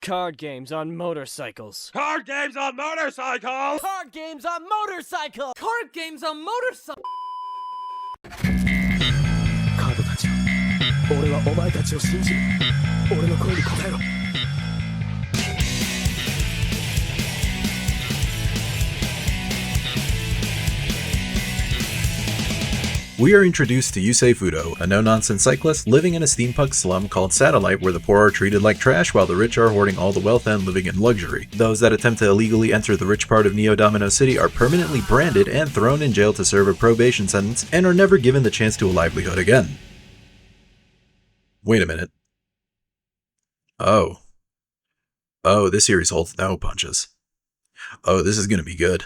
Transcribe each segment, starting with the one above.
Card games on motorcycles. Card games on motorcycles! Card games on motorcycles! Card games on motorcycles! カードたちよ、俺はお前たちを信じる。俺の声に応えろ。We are introduced to Yusei Fudo, a no-nonsense cyclist living in a steampunk slum called Satellite where the poor are treated like trash while the rich are hoarding all the wealth and living in luxury. Those that attempt to illegally enter the rich part of Neo-Domino City are permanently branded and thrown in jail to serve a probation sentence and are never given the chance to a livelihood again. Wait a minute. Oh, this series holds no punches. Oh, this is gonna be good.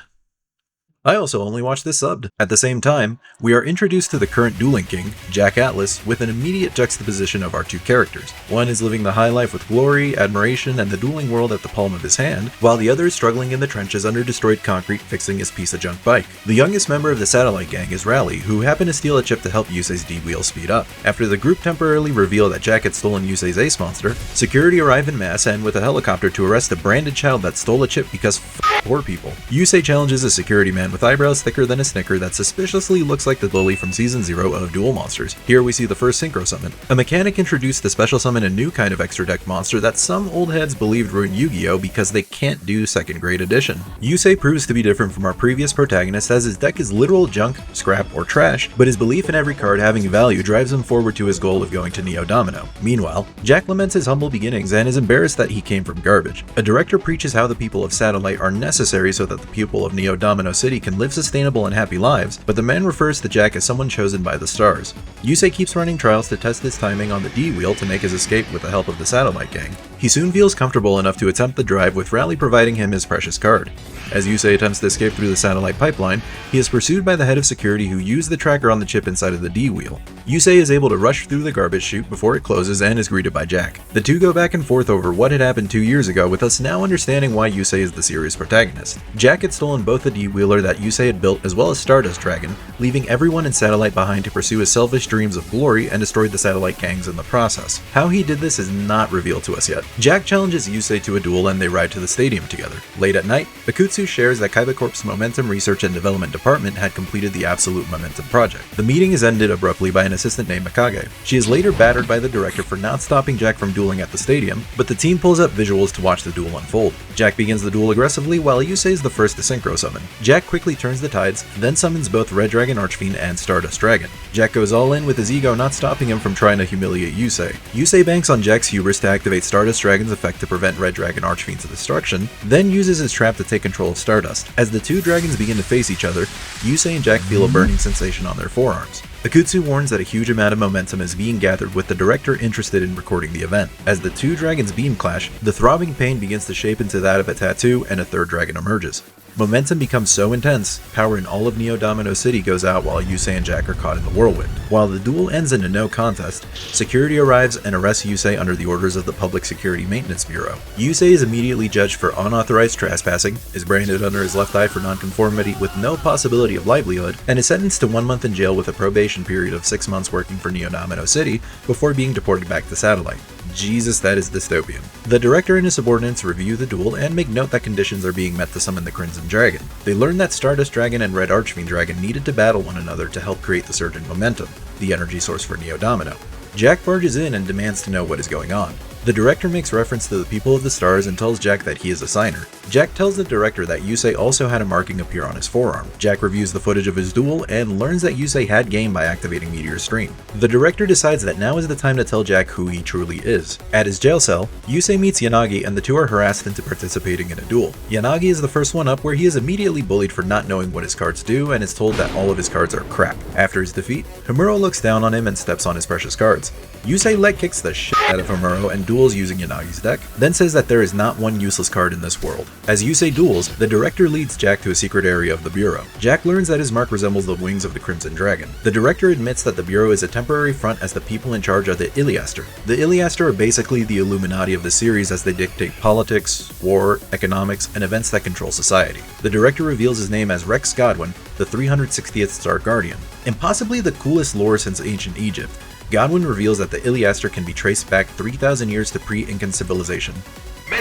I also only watched this subbed. At the same time, we are introduced to the current dueling king, Jack Atlas, with an immediate juxtaposition of our two characters. One is living the high life with glory, admiration, and the dueling world at the palm of his hand, while the other is struggling in the trenches under destroyed concrete fixing his piece of junk bike. The youngest member of the Satellite gang is Rally, who happened to steal a chip to help Yusei's D-Wheel speed up. After the group temporarily reveal that Jack had stolen Yusei's ace monster, security arrive en masse and with a helicopter to arrest a branded child that stole a chip because poor people. Yusei challenges a security man with eyebrows thicker than a Snicker that suspiciously looks like the Lily from Season 0 of Duel Monsters. Here we see the first Synchro Summon. A mechanic introduced to special summon a new kind of extra deck monster that some old heads believed ruined Yu-Gi-Oh! Because they can't do second grade edition. Yusei proves to be different from our previous protagonist as his deck is literal junk, scrap, or trash, but his belief in every card having value drives him forward to his goal of going to Neo-Domino. Meanwhile, Jack laments his humble beginnings and is embarrassed that he came from garbage. A director preaches how the people of Satellite are necessary so that the people of Neo-Domino City can live sustainable and happy lives, but the man refers to Jack as someone chosen by the stars. Yusei keeps running trials to test his timing on the D-Wheel to make his escape with the help of the Satellite gang. He soon feels comfortable enough to attempt the drive with Rally providing him his precious card. As Yusei attempts to escape through the satellite pipeline, he is pursued by the head of security who used the tracker on the chip inside of the D-Wheel. Yusei is able to rush through the garbage chute before it closes and is greeted by Jack. The two go back and forth over what had happened 2 years ago, with us now understanding why Yusei is the series protagonist. Jack had stolen both the D-Wheeler that Yusei had built as well as Stardust Dragon, leaving everyone in Satellite behind to pursue his selfish dreams of glory and destroyed the Satellite gangs in the process. How he did this is not revealed to us yet. Jack challenges Yusei to a duel and they ride to the stadium together. Late at night, Akutsu shares that Kaiba Corp's Momentum Research and Development Department had completed the Absolute Momentum project. The meeting is ended abruptly by an assistant named Mikage. She is later battered by the director for not stopping Jack from dueling at the stadium, but the team pulls up visuals to watch the duel unfold. Jack begins the duel aggressively while Yusei is the first to Synchro Summon. Jack quickly turns the tides, then summons both Red Dragon Archfiend and Stardust Dragon. Jack goes all in with his ego not stopping him from trying to humiliate Yusei. Yusei banks on Jack's hubris to activate Stardust Dragon's effect to prevent Red Dragon Archfiend's destruction, then uses his trap to take control of Stardust. As the two dragons begin to face each other, Yusei and Jack feel a burning sensation on their forearms. Akutsu warns that a huge amount of momentum is being gathered with the director interested in recording the event. As the two dragons beam clash, the throbbing pain begins to shape into that of a tattoo and a third dragon emerges. Momentum becomes so intense, power in all of Neo-Domino City goes out while Yusei and Jack are caught in the whirlwind. While the duel ends in a no contest, security arrives and arrests Yusei under the orders of the Public Security Maintenance Bureau. Yusei is immediately judged for unauthorized trespassing, is branded under his left eye for nonconformity with no possibility of livelihood, and is sentenced to 1 month in jail with a probation period of 6 months working for Neo-Domino City before being deported back to Satellite. Jesus, that is dystopian. The director and his subordinates review the duel and make note that conditions are being met to summon the Crimson Dragon. They learn that Stardust Dragon and Red Archfiend Dragon needed to battle one another to help create the surge in momentum, the energy source for Neo-Domino. Jack barges in and demands to know what is going on. The director makes reference to the people of the stars and tells Jack that he is a signer. Jack tells the director that Yusei also had a marking appear on his forearm. Jack reviews the footage of his duel and learns that Yusei had game by activating Meteor's Stream. The director decides that now is the time to tell Jack who he truly is. At his jail cell, Yusei meets Yanagi and the two are harassed into participating in a duel. Yanagi is the first one up where he is immediately bullied for not knowing what his cards do and is told that all of his cards are crap. After his defeat, Himuro looks down on him and steps on his precious cards. Yusei leg kicks the shit out of Himuro and duels using Yanagi's deck, then says that there is not one useless card in this world. As Yusei duels, the director leads Jack to a secret area of the Bureau. Jack learns that his mark resembles the wings of the Crimson Dragon. The director admits that the Bureau is a temporary front as the people in charge are the Iliaster. The Iliaster are basically the Illuminati of the series as they dictate politics, war, economics, and events that control society. The director reveals his name as Rex Godwin, the 360th Star Guardian. And possibly the coolest lore since ancient Egypt, Godwin reveals that the Iliaster can be traced back 3,000 years to pre-Incan civilization.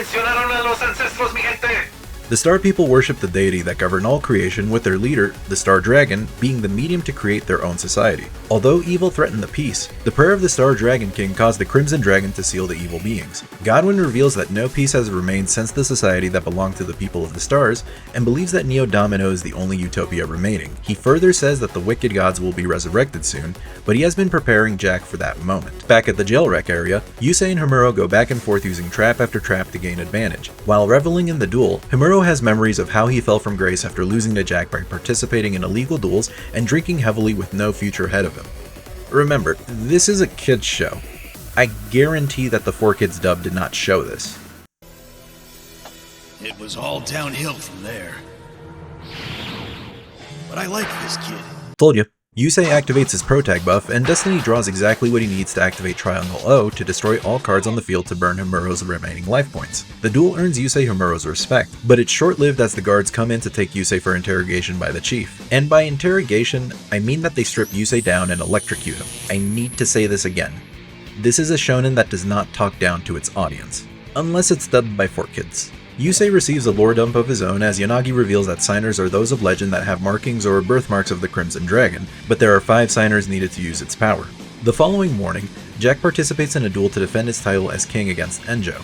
Mencionaron a los ancestros, mi gente. The Star People worship the deity that governed all creation, with their leader, the Star Dragon, being the medium to create their own society. Although evil threatened the peace, the prayer of the Star Dragon King caused the Crimson Dragon to seal the evil beings. Godwin reveals that no peace has remained since the society that belonged to the people of the stars, and believes that Neo Domino is the only utopia remaining. He further says that the wicked gods will be resurrected soon, but he has been preparing Jack for that moment. Back at the jail wreck area, Yusei and Himuro go back and forth using trap after trap to gain advantage. While reveling in the duel, Himuro has memories of how he fell from grace after losing to Jack by participating in illegal duels and drinking heavily with no future ahead of him. Remember, this is a kids show. I guarantee that the 4Kids dub did not show this. It was all downhill from there. But I like this kid. Told you. Yusei activates his Protag buff, and Destiny draws exactly what he needs to activate Triangle O to destroy all cards on the field to burn Himuro's remaining life points. The duel earns Yusei Himuro's respect, but it's short-lived as the guards come in to take Yusei for interrogation by the chief. And by interrogation, I mean that they strip Yusei down and electrocute him. I need to say this again. This is a shonen that does not talk down to its audience. Unless it's dubbed by 4Kids. Yusei receives a lore dump of his own as Yanagi reveals that signers are those of legend that have markings or birthmarks of the Crimson Dragon, but there are 5 signers needed to use its power. The following morning, Jack participates in a duel to defend his title as king against Enjo.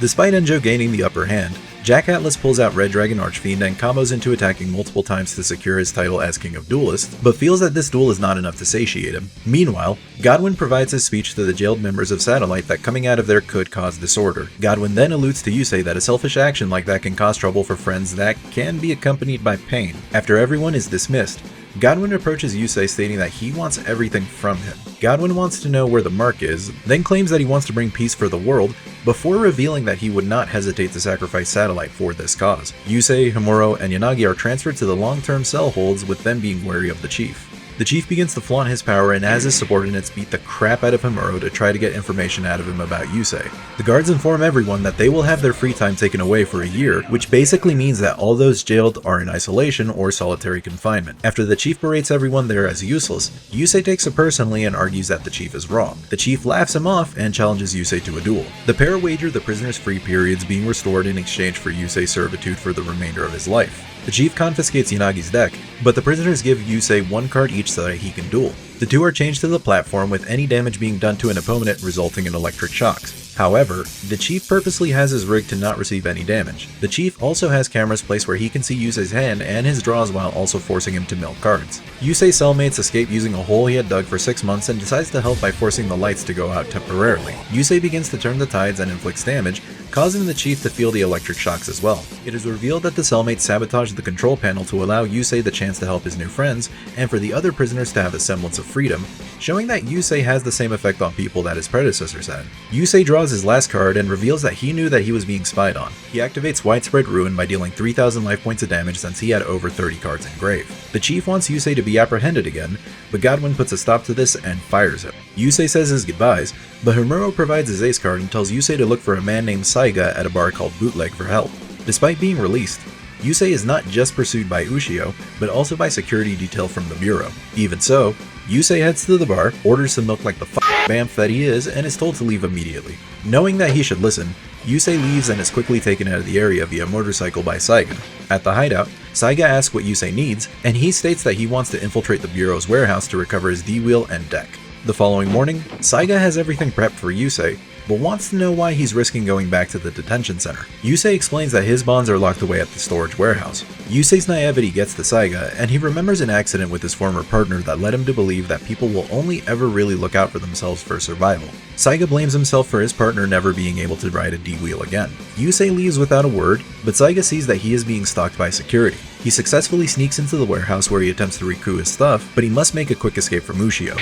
Despite Enjo gaining the upper hand, Jack Atlas pulls out Red Dragon Archfiend and combos into attacking multiple times to secure his title as King of Duelists, but feels that this duel is not enough to satiate him. Meanwhile, Godwin provides his speech to the jailed members of Satellite that coming out of there could cause disorder. Godwin then alludes to Yusei that a selfish action like that can cause trouble for friends that can be accompanied by pain. After everyone is dismissed, Godwin approaches Yusei stating that he wants everything from him. Godwin wants to know where the mark is, then claims that he wants to bring peace for the world, before revealing that he would not hesitate to sacrifice Satellite for this cause. Yusei, Himuro, and Yanagi are transferred to the long-term cell holds, with them being wary of the chief. The chief begins to flaunt his power and has his subordinates beat the crap out of Himuro to try to get information out of him about Yusei. The guards inform everyone that they will have their free time taken away for a year, which basically means that all those jailed are in isolation or solitary confinement. After the chief berates everyone there as useless, Yusei takes it personally and argues that the chief is wrong. The chief laughs him off and challenges Yusei to a duel. The pair wager the prisoner's free periods being restored in exchange for Yusei's servitude for the remainder of his life. The chief confiscates Yanagi's deck, but the prisoners give Yusei 1 card each so that he can duel. The two are changed to the platform, with any damage being done to an opponent resulting in electric shocks. However, the chief purposely has his rig to not receive any damage. The chief also has cameras placed where he can see Yusei's hand and his draws while also forcing him to mill cards. Yusei's cellmates escape using a hole he had dug for 6 months and decides to help by forcing the lights to go out temporarily. Yusei begins to turn the tides and inflicts damage, causing the chief to feel the electric shocks as well. It is revealed that the cellmates sabotaged the control panel to allow Yusei the chance to help his new friends, and for the other prisoners to have a semblance of freedom, showing that Yusei has the same effect on people that his predecessors had. Yusei draws his last card and reveals that he knew that he was being spied on. He activates Widespread Ruin by dealing 3,000 life points of damage since he had over 30 cards in grave. The chief wants Yusei to be apprehended again, but Godwin puts a stop to this and fires him. Yusei says his goodbyes, but Himuro provides his ace card and tells Yusei to look for a man named Saiga at a bar called Bootleg for help. Despite being released, Yusei is not just pursued by Ushio, but also by security detail from the bureau. Even so, Yusei heads to the bar, orders some milk like the bamf that he is, and is told to leave immediately. Knowing that he should listen, Yusei leaves and is quickly taken out of the area via motorcycle by Saiga. At the hideout, Saiga asks what Yusei needs, and he states that he wants to infiltrate the bureau's warehouse to recover his D-wheel and deck. The following morning, Saiga has everything prepped for Yusei, but wants to know why he's risking going back to the detention center. Yusei explains that his bonds are locked away at the storage warehouse. Yusei's naivety gets to Saiga, and he remembers an accident with his former partner that led him to believe that people will only ever really look out for themselves for survival. Saiga blames himself for his partner never being able to ride a D-wheel again. Yusei leaves without a word, but Saiga sees that he is being stalked by security. He successfully sneaks into the warehouse where he attempts to recoup his stuff, but he must make a quick escape from Ushio.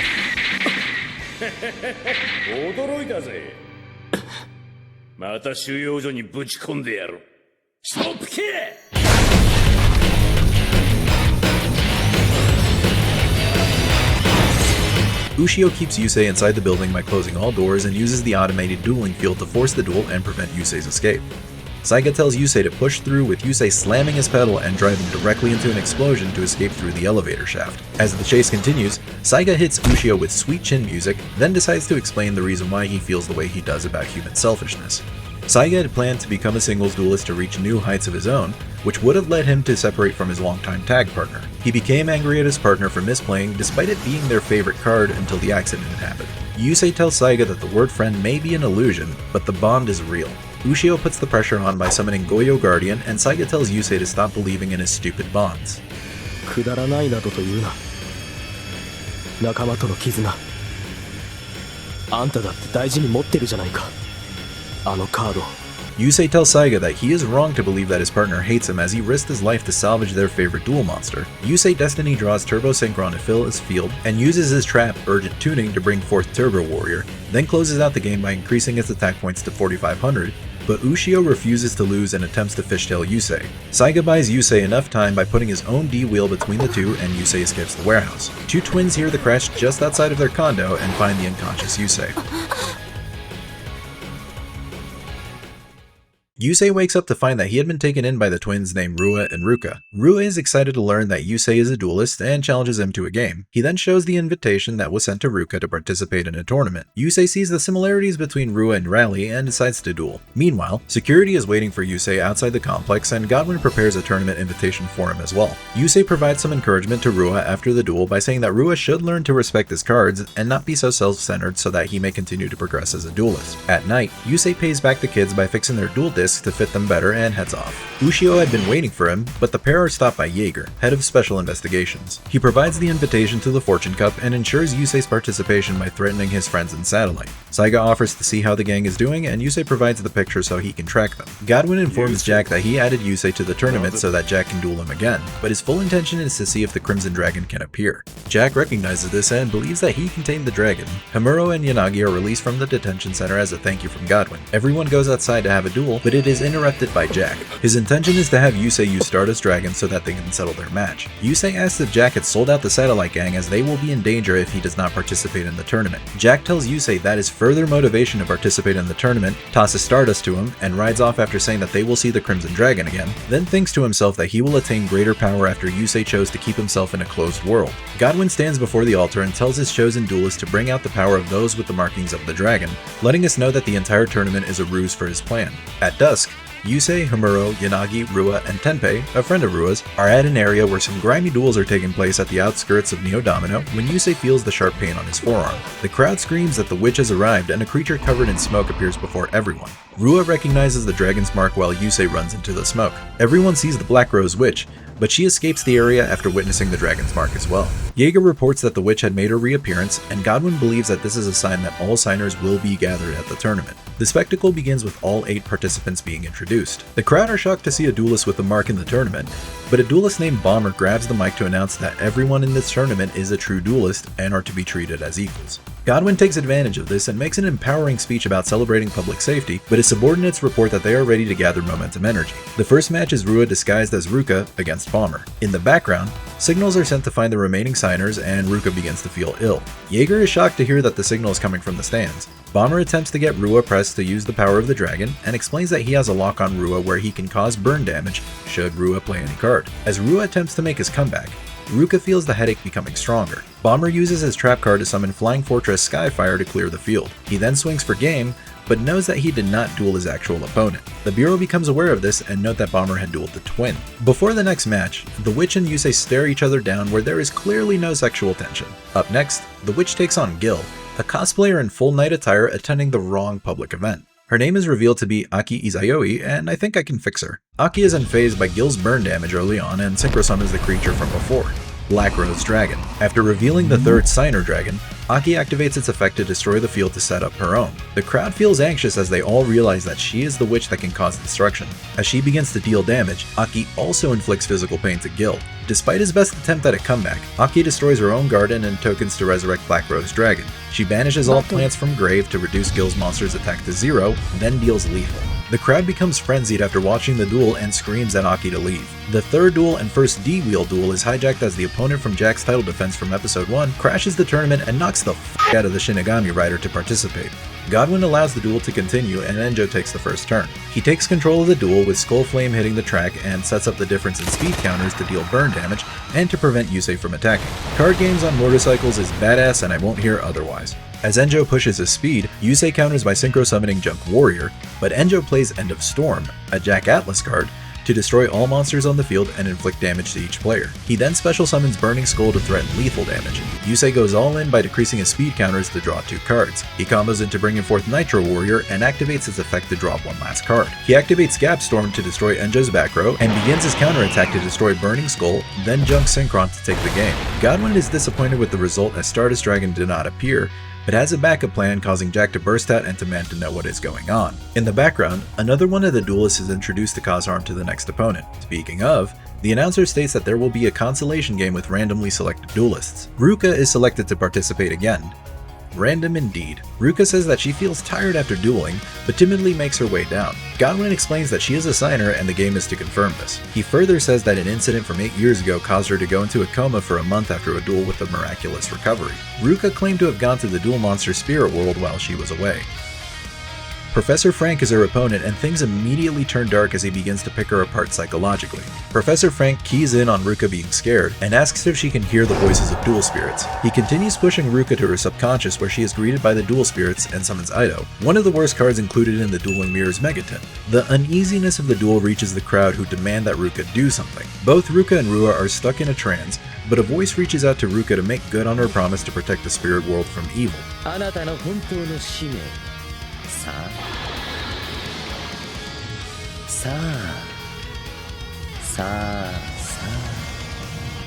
驚いたぜ。また収容所にぶち込んでやる。ストップキー！ Ushio keeps Yusei inside the building by closing all doors and uses the automated dueling field to force the duel and prevent Yusei's escape. Saiga tells Yusei to push through, with Yusei slamming his pedal and driving directly into an explosion to escape through the elevator shaft. As the chase continues, Saiga hits Ushio with sweet chin music, then decides to explain the reason why he feels the way he does about human selfishness. Saiga had planned to become a singles duelist to reach new heights of his own, which would have led him to separate from his longtime tag partner. He became angry at his partner for misplaying, despite it being their favorite card until the accident had happened. Yusei tells Saiga that the word friend may be an illusion, but the bond is real. Ushio puts the pressure on by summoning Goyo Guardian, and Saiga tells Yusei to stop believing in his stupid bonds. くだらないなどと言うな。仲間との絆。あんただって大事に持ってるじゃないか。あのカード。 Yusei tells Saiga that he is wrong to believe that his partner hates him, as he risked his life to salvage their favorite duel monster. Yusei Destiny draws Turbo Synchron to fill his field, and uses his trap Urgent Tuning to bring forth Turbo Warrior, then closes out the game by increasing its attack points to 4,500, but Ushio refuses to lose and attempts to fishtail Yusei. Saiga buys Yusei enough time by putting his own D-wheel between the two, and Yusei escapes the warehouse. Two twins hear the crash just outside of their condo and find the unconscious Yusei. Yusei wakes up to find that he had been taken in by the twins named Rua and Ruka. Rua is excited to learn that Yusei is a duelist and challenges him to a game. He then shows the invitation that was sent to Ruka to participate in a tournament. Yusei sees the similarities between Rua and Rally and decides to duel. Meanwhile, security is waiting for Yusei outside the complex, and Godwin prepares a tournament invitation for him as well. Yusei provides some encouragement to Rua after the duel by saying that Rua should learn to respect his cards and not be so self-centered so that he may continue to progress as a duelist. At night, Yusei pays back the kids by fixing their duel discs to fit them better and heads off. Ushio had been waiting for him, but the pair are stopped by Jaeger, head of special investigations. He provides the invitation to the Fortune Cup and ensures Yusei's participation by threatening his friends in Satellite. Saiga offers to see how the gang is doing, and Yusei provides the picture so he can track them. Godwin informs Jack that he added Yusei to the tournament so that Jack can duel him again, but his full intention is to see if the Crimson Dragon can appear. Jack recognizes this and believes that he can tame the dragon. Himuro and Yanagi are released from the detention center as a thank you from Godwin. Everyone goes outside to have a duel, but it is interrupted by Jack. His intention is to have Yusei use Stardust Dragon so that they can settle their match. Yusei asks if Jack had sold out the Satellite Gang, as they will be in danger if he does not participate in the tournament. Jack tells Yusei that is further motivation to participate in the tournament, tosses Stardust to him, and rides off after saying that they will see the Crimson Dragon again, then thinks to himself that he will attain greater power after Yusei chose to keep himself in a closed world. Godwin stands before the altar and tells his chosen duelist to bring out the power of those with the markings of the dragon, letting us know that the entire tournament is a ruse for his plan. At dusk, Yusei, Himuro, Yanagi, Rua, and Tenpei, a friend of Rua's, are at an area where some grimy duels are taking place at the outskirts of Neo Domino when Yusei feels the sharp pain on his forearm. The crowd screams that the witch has arrived, and a creature covered in smoke appears before everyone. Rua recognizes the dragon's mark while Yusei runs into the smoke. Everyone sees the Black Rose Witch, but she escapes the area after witnessing the dragon's mark as well. Jaeger reports that the witch had made her reappearance, and Godwin believes that this is a sign that all signers will be gathered at the tournament. The spectacle begins with all 8 participants being introduced. The crowd are shocked to see a duelist with a mark in the tournament, but a duelist named Bomber grabs the mic to announce that everyone in this tournament is a true duelist and are to be treated as equals. Godwin takes advantage of this and makes an empowering speech about celebrating public safety, but his subordinates report that they are ready to gather momentum energy. The first match is Rua disguised as Ruka against Bomber. In the background, signals are sent to find the remaining signers, and Ruka begins to feel ill. Jaeger is shocked to hear that the signal is coming from the stands. Bomber attempts to get Rua pressed to use the power of the dragon, and explains that he has a lock on Rua where he can cause burn damage should Rua play any card. As Rua attempts to make his comeback, Ruka feels the headache becoming stronger. Bomber uses his trap card to summon Flying Fortress Skyfire to clear the field. He then swings for game, but knows that he did not duel his actual opponent. The Bureau becomes aware of this and note that Bomber had dueled the twin. Before the next match, the Witch and Yusei stare each other down where there is clearly no sexual tension. Up next, the Witch takes on Gil, a cosplayer in full night attire attending the wrong public event. Her name is revealed to be Aki Izayoi, and I think I can fix her. Aki is unfazed by Gil's burn damage early on and synchro summons the creature from before, Black Rose Dragon. After revealing the third Signer Dragon, Aki activates its effect to destroy the field to set up her own. The crowd feels anxious as they all realize that she is the witch that can cause destruction. As she begins to deal damage, Aki also inflicts physical pain to Gil. Despite his best attempt at a comeback, Aki destroys her own garden and tokens to resurrect Black Rose Dragon. She banishes all plants from grave to reduce Guild's monster's attack to 0, then deals lethal. The crowd becomes frenzied after watching the duel and screams at Aki to leave. The third duel and first D-Wheel duel is hijacked as the opponent from Jack's title defense from episode 1 crashes the tournament and knocks the f*** out of the Shinigami Rider to participate. Godwin allows the duel to continue and Enjo takes the first turn. He takes control of the duel with Skull Flame hitting the track and sets up the difference in speed counters to deal burn damage and to prevent Yusei from attacking. Card games on motorcycles is badass and I won't hear otherwise. As Enjo pushes his speed, Yusei counters by synchro summoning Junk Warrior, but Enjo plays End of Storm, a Jack Atlas card, to destroy all monsters on the field and inflict damage to each player. He then special summons Burning Skull to threaten lethal damage. Yusei goes all in by decreasing his speed counters to draw 2 cards. He combos into bringing forth Nitro Warrior and activates his effect to drop one last card. He activates Gap Storm to destroy Enjo's back row and begins his counterattack to destroy Burning Skull, then Junk Synchron to take the game. Godwin is disappointed with the result as Stardust Dragon did not appear, but has a backup plan causing Jack to burst out and demand to know what is going on. In the background, another one of the duelists is introduced to cause harm to the next opponent. Speaking of, the announcer states that there will be a consolation game with randomly selected duelists. Ruka is selected to participate again. Random indeed. Ruka says that she feels tired after dueling, but timidly makes her way down. Godwin explains that she is a signer and the game is to confirm this. He further says that an incident from 8 years ago caused her to go into a coma for a month after a duel with a miraculous recovery. Ruka claimed to have gone to the duel monster spirit world while she was away. Professor Frank is her opponent and things immediately turn dark as he begins to pick her apart psychologically. Professor Frank keys in on Ruka being scared and asks if she can hear the voices of duel spirits. He continues pushing Ruka to her subconscious where she is greeted by the duel spirits and summons Ido, one of the worst cards included in the Dueling Mirror's Megaton. The uneasiness of the duel reaches the crowd who demand that Ruka do something. Both Ruka and Rua are stuck in a trance, but a voice reaches out to Ruka to make good on her promise to protect the spirit world from evil.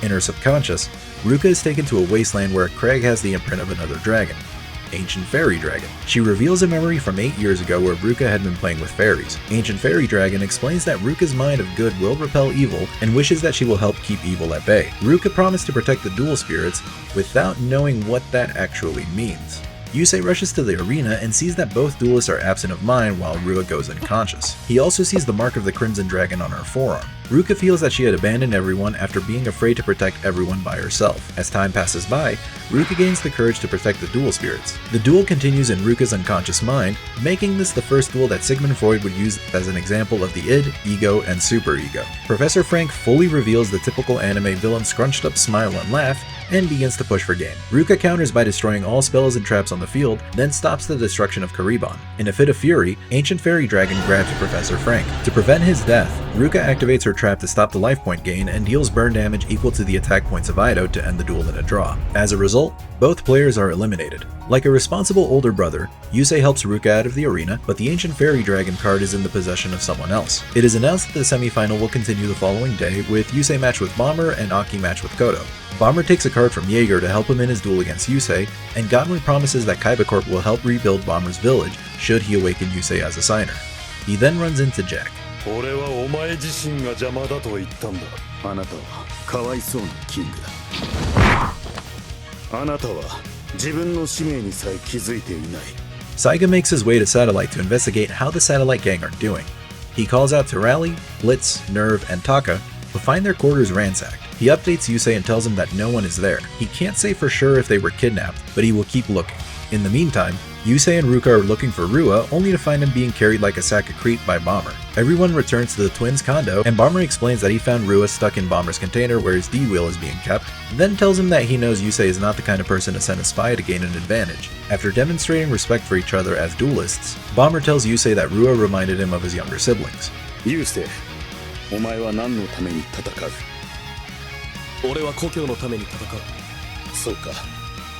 In her subconscious, Ruka is taken to a wasteland where Craig has the imprint of another dragon, Ancient Fairy Dragon. She reveals a memory from 8 years ago where Ruka had been playing with fairies. Ancient Fairy Dragon explains that Ruka's mind of good will repel evil and wishes that she will help keep evil at bay. Ruka promised to protect the duel spirits without knowing what that actually means. Yusei rushes to the arena and sees that both duelists are absent of mind while Rua goes unconscious. He also sees the mark of the Crimson Dragon on her forearm. Ruka feels that she had abandoned everyone after being afraid to protect everyone by herself. As time passes by, Ruka gains the courage to protect the duel spirits. The duel continues in Ruka's unconscious mind, making this the first duel that Sigmund Freud would use as an example of the id, ego, and superego. Professor Frank fully reveals the typical anime villain scrunched up smile and laugh, and begins to push for game. Ruka counters by destroying all spells and traps on the field, then stops the destruction of Karibon. In a fit of fury, Ancient Fairy Dragon grabs Professor Frank. To prevent his death, Ruka activates her trap to stop the life point gain and deals burn damage equal to the attack points of Ido to end the duel in a draw. As a result, both players are eliminated. Like a responsible older brother, Yusei helps Ruka out of the arena, but the Ancient Fairy Dragon card is in the possession of someone else. It is announced that the semi-final will continue the following day, with Yusei match with Bomber and Aki match with Kodo. Bomber takes a card from Jaeger to help him in his duel against Yusei, and Godwin promises that Kaiba Corp will help rebuild Bomber's village should he awaken Yusei as a signer. He then runs into Jack. Saiga makes his way to Satellite to investigate how the Satellite Gang are doing. He calls out to Rally, Blitz, Nerve, and Taka, but find their quarters ransacked. He updates Yusei and tells him that no one is there. He can't say for sure if they were kidnapped, but he will keep looking. In the meantime, Yusei and Ruka are looking for Rua, only to find him being carried like a sack of creep by Bomber. Everyone returns to the twins' condo, and Bomber explains that he found Rua stuck in Bomber's container where his D-Wheel is being kept, then tells him that he knows Yusei is not the kind of person to send a spy to gain an advantage. After demonstrating respect for each other as duelists, Bomber tells Yusei that Rua reminded him of his younger siblings. Yusei, お前は何のために戦う? 俺は故郷のために戦う。そうか。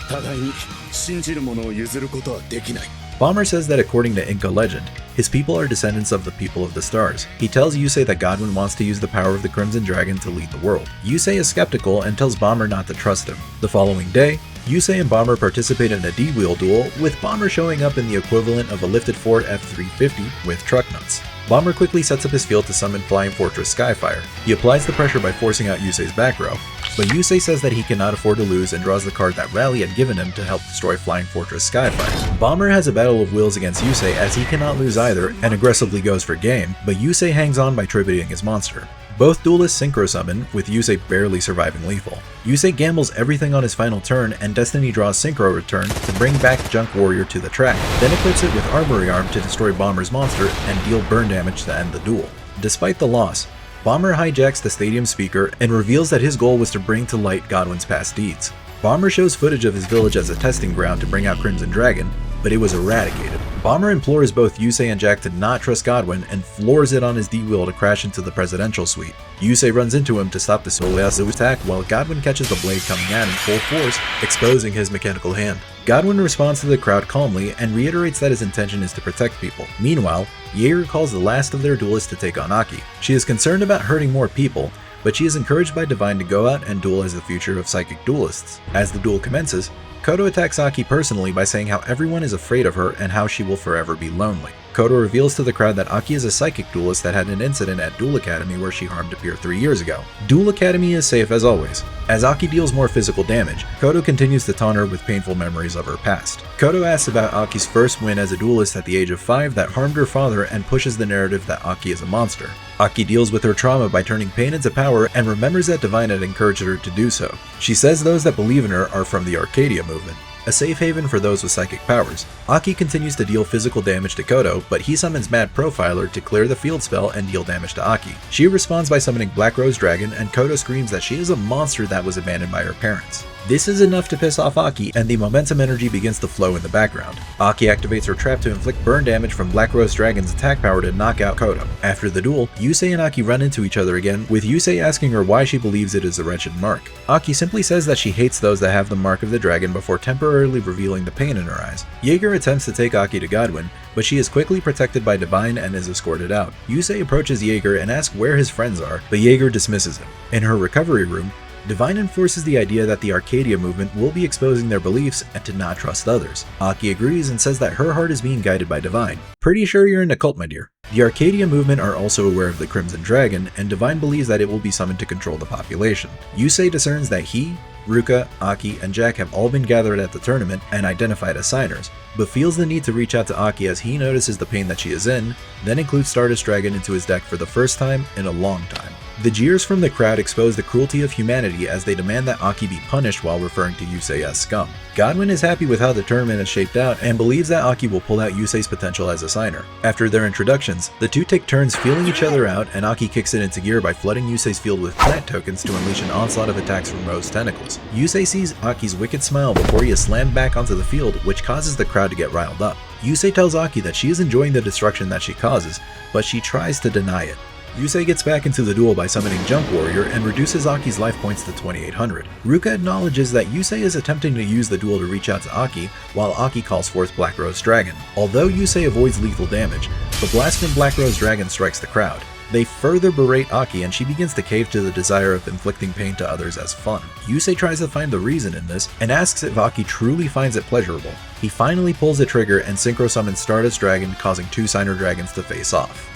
互いに信じる者を譲ることはできない。 Bomber says that according to Inca legend, his people are descendants of the people of the stars. He tells Yusei that Godwin wants to use the power of the Crimson Dragon to lead the world. Yusei is skeptical and tells Bomber not to trust him. The following day, Yusei and Bomber participate in a D-Wheel duel, with Bomber showing up in the equivalent of a lifted Ford F-350 with truck nuts. Bomber quickly sets up his field to summon Flying Fortress Skyfire. He applies the pressure by forcing out Yusei's back row, but Yusei says that he cannot afford to lose and draws the card that Rally had given him to help destroy Flying Fortress Skyfire. Bomber has a battle of wills against Yusei as he cannot lose either and aggressively goes for game, but Yusei hangs on by tributing his monster. Both duelists synchro summon, with Yusei barely surviving lethal. Yusei gambles everything on his final turn, and Destiny draws Synchro Return to bring back Junk Warrior to the track, then equips it with Armory Arm to destroy Bomber's monster and deal burn damage to end the duel. Despite the loss, Bomber hijacks the stadium speaker and reveals that his goal was to bring to light Godwin's past deeds. Bomber shows footage of his village as a testing ground to bring out Crimson Dragon, but it was eradicated. Bomber implores both Yusei and Jack to not trust Godwin and floors it on his D-wheel to crash into the presidential suite. Yusei runs into him to stop the Iliaster attack while Godwin catches the blade coming at him full force, exposing his mechanical hand. Godwin responds to the crowd calmly and reiterates that his intention is to protect people. Meanwhile, Jaeger calls the last of their duelists to take on Aki. She is concerned about hurting more people, but she is encouraged by Divine to go out and duel as the future of psychic duelists. As the duel commences, Kodo attacks Aki personally by saying how everyone is afraid of her and how she will forever be lonely. Kodo reveals to the crowd that Aki is a psychic duelist that had an incident at Duel Academy where she harmed a peer 3 years ago. Duel Academy is safe as always. As Aki deals more physical damage, Kodo continues to taunt her with painful memories of her past. Kodo asks about Aki's first win as a duelist at the age of 5 that harmed her father and pushes the narrative that Aki is a monster. Aki deals with her trauma by turning pain into power and remembers that Divine had encouraged her to do so. She says those that believe in her are from the Arcadia movement, a safe haven for those with psychic powers. Aki continues to deal physical damage to Kodo, but he summons Mad Profiler to clear the field spell and deal damage to Aki. She responds by summoning Black Rose Dragon, and Kodo screams that she is a monster that was abandoned by her parents. This is enough to piss off Aki, and the momentum energy begins to flow in the background. Aki activates her trap to inflict burn damage from Black Rose Dragon's attack power to knock out Kodo. After the duel, Yusei and Aki run into each other again, with Yusei asking her why she believes it is a wretched mark. Aki simply says that she hates those that have the mark of the dragon before temporarily revealing the pain in her eyes. Jaeger attempts to take Aki to Godwin, but she is quickly protected by Divine and is escorted out. Yusei approaches Jaeger and asks where his friends are, but Jaeger dismisses him. In her recovery room, Divine enforces the idea that the Arcadia movement will be exposing their beliefs and to not trust others. Aki agrees and says that her heart is being guided by Divine. Pretty sure you're in a cult, my dear. The Arcadia movement are also aware of the Crimson Dragon, and Divine believes that it will be summoned to control the population. Yusei discerns that he, Ruka, Aki, and Jack have all been gathered at the tournament and identified as signers, but feels the need to reach out to Aki as he notices the pain that she is in, then includes Stardust Dragon into his deck for the first time in a long time. The jeers from the crowd expose the cruelty of humanity as they demand that Aki be punished while referring to Yusei as scum. Godwin is happy with how the tournament is shaped out and believes that Aki will pull out Yusei's potential as a signer. After their introductions, the two take turns feeling each other out, and Aki kicks it into gear by flooding Yusei's field with plant tokens to unleash an onslaught of attacks from Rose tentacles. Yusei sees Aki's wicked smile before he is slammed back onto the field, which causes the crowd to get riled up. Yusei tells Aki that she is enjoying the destruction that she causes, but she tries to deny it. Yusei gets back into the duel by summoning Junk Warrior and reduces Aki's life points to 2800. Ruka acknowledges that Yusei is attempting to use the duel to reach out to Aki, while Aki calls forth Black Rose Dragon. Although Yusei avoids lethal damage, the blast from Black Rose Dragon strikes the crowd. They further berate Aki and she begins to cave to the desire of inflicting pain to others as fun. Yusei tries to find the reason in this and asks if Aki truly finds it pleasurable. He finally pulls the trigger and synchro summons Stardust Dragon, causing 2 Signer Dragons to face off.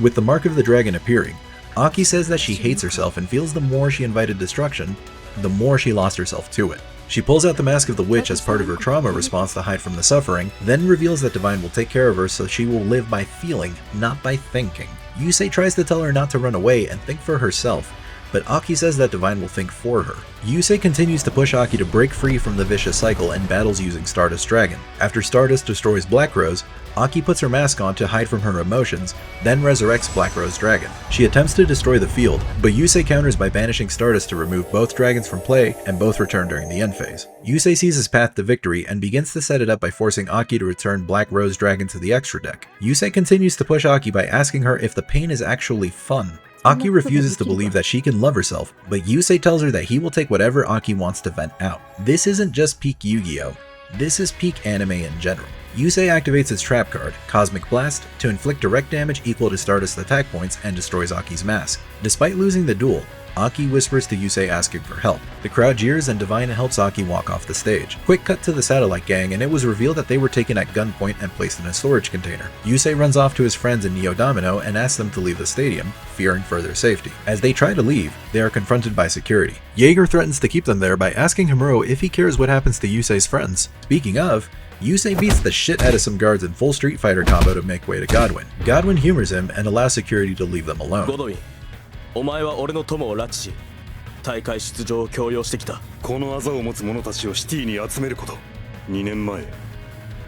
With the mark of the dragon appearing, Aki says that she hates herself and feels the more she invited destruction, the more she lost herself to it. She pulls out the mask of the witch as part of her trauma response to hide from the suffering, then reveals that Divine will take care of her so she will live by feeling, not by thinking. Yusei tries to tell her not to run away and think for herself, but Aki says that Divine will think for her. Yusei continues to push Aki to break free from the vicious cycle and battles using Stardust Dragon. After Stardust destroys Black Rose, Aki puts her mask on to hide from her emotions, then resurrects Black Rose Dragon. She attempts to destroy the field, but Yusei counters by banishing Stardust to remove both dragons from play, and both return during the end phase. Yusei sees his path to victory and begins to set it up by forcing Aki to return Black Rose Dragon to the extra deck. Yusei continues to push Aki by asking her if the pain is actually fun. Aki refuses to believe that she can love herself, but Yusei tells her that he will take whatever Aki wants to vent out. This isn't just peak Yu-Gi-Oh! This is peak anime in general. Yusei activates his trap card, Cosmic Blast, to inflict direct damage equal to Stardust's attack points and destroys Aki's mask. Despite losing the duel, Aki whispers to Yusei asking for help. The crowd jeers and Divine helps Aki walk off the stage. Quick cut to the Satellite Gang, and it was revealed that they were taken at gunpoint and placed in a storage container. Yusei runs off to his friends in Neo Domino and asks them to leave the stadium, fearing further safety. As they try to leave, they are confronted by security. Jaeger threatens to keep them there by asking Himuro if he cares what happens to Yusei's friends. Speaking of, Yusei beats the shit out of some guards in full Street Fighter combo to make way to Godwin. Godwin humors him and allows security to leave them alone. Godwin, お前は俺の友を拉致し、大会出場を強要してきた。この技を持つ者たちをシティに集めること。2年前、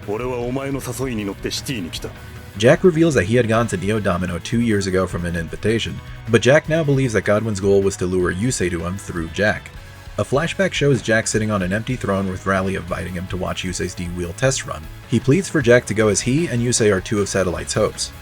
俺はお前の誘いに乗ってシティに来た。Jack reveals that he had gone to Neo Domino 2 years ago from an invitation, but Jack now believes that Godwin's goal was to lure Yusei to him through Jack. A flashback shows Jack sitting on an empty throne with Rally inviting him to watch Yusei's D-Wheel test run. He pleads for Jack to go as he and Yusei are two of Satellite's hopes.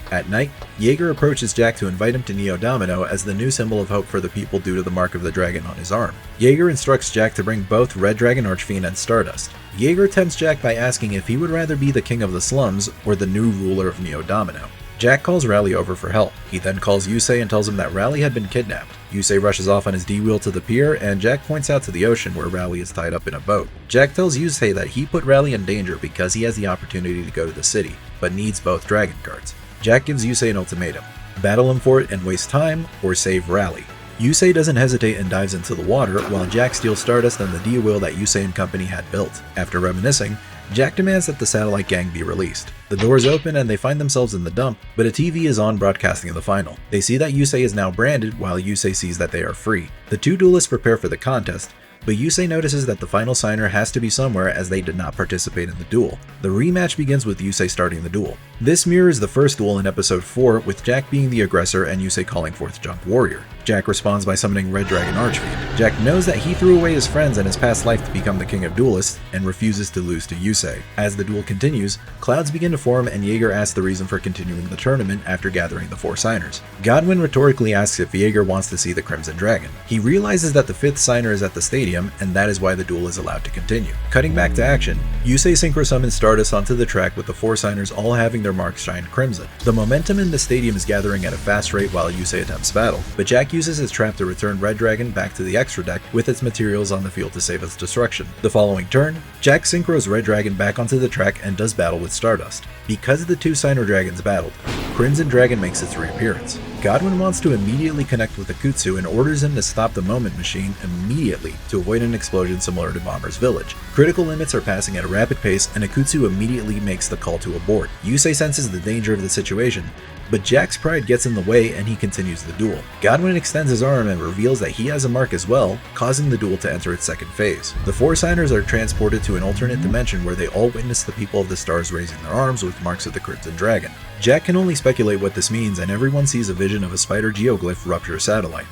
At night, Jaeger approaches Jack to invite him to Neo Domino as the new symbol of hope for the people due to the mark of the dragon on his arm. Jaeger instructs Jack to bring both Red Dragon Archfiend and Stardust. Jaeger tempts Jack by asking if he would rather be the king of the slums or the new ruler of Neo Domino. Jack calls Rally over for help. He then calls Yusei and tells him that Rally had been kidnapped. Yusei rushes off on his D-Wheel to the pier, and Jack points out to the ocean where Rally is tied up in a boat. Jack tells Yusei that he put Rally in danger because he has the opportunity to go to the city, but needs both dragon cards. Jack gives Yusei an ultimatum: battle him for it and waste time, or save Rally. Yusei doesn't hesitate and dives into the water, while Jack steals Stardust and the D-Wheel that Yusei and company had built. After reminiscing, Jack demands that the Satellite Gang be released. The doors open and they find themselves in the dump, but a TV is on broadcasting the final. They see that Yusei is now branded, while Yusei sees that they are free. The two duelists prepare for the contest, but Yusei notices that the final signer has to be somewhere as they did not participate in the duel. The rematch begins with Yusei starting the duel. This mirrors the first duel in episode 4, with Jack being the aggressor and Yusei calling forth Junk Warrior. Jack responds by summoning Red Dragon Archfiend. Jack knows that he threw away his friends and his past life to become the king of duelists, and refuses to lose to Yusei. As the duel continues, clouds begin to form and Jaeger asks the reason for continuing the tournament after gathering the 4 signers. Godwin rhetorically asks if Jaeger wants to see the Crimson Dragon. He realizes that the 5th signer is at the stadium, and that is why the duel is allowed to continue. Cutting back to action, Yusei synchro summons Stardust onto the track with the 4 signers all having their marks shine crimson. The momentum in the stadium is gathering at a fast rate while Yusei attempts battle, but Jack uses his trap to return Red Dragon back to the extra deck with its materials on the field to save its destruction. The following turn, Jack synchros Red Dragon back onto the track and does battle with Stardust. Because the 2 signer dragons battled, Crimson Dragon makes its reappearance. Godwin wants to immediately connect with Akutsu and orders him to stop the Moment Machine immediately to avoid an explosion similar to Bomber's Village. Critical limits are passing at a rapid pace, and Akutsu immediately makes the call to abort. Yusei senses the danger of the situation, but Jack's pride gets in the way and he continues the duel. Godwin extends his arm and reveals that he has a mark as well, causing the duel to enter its second phase. The 4 signers are transported to an alternate dimension where they all witness the people of the stars raising their arms with marks of the Crimson Dragon. Jack can only speculate what this means, and everyone sees a vision of a spider geoglyph rupture satellite.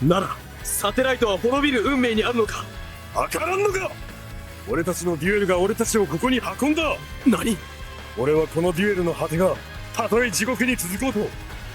なら、サテライトは滅びる運命にあるのか。わからんのか。俺たちのデュエルが俺たちをここに運んだ。何？俺はこのデュエルの果てがたとえ地獄に続こうと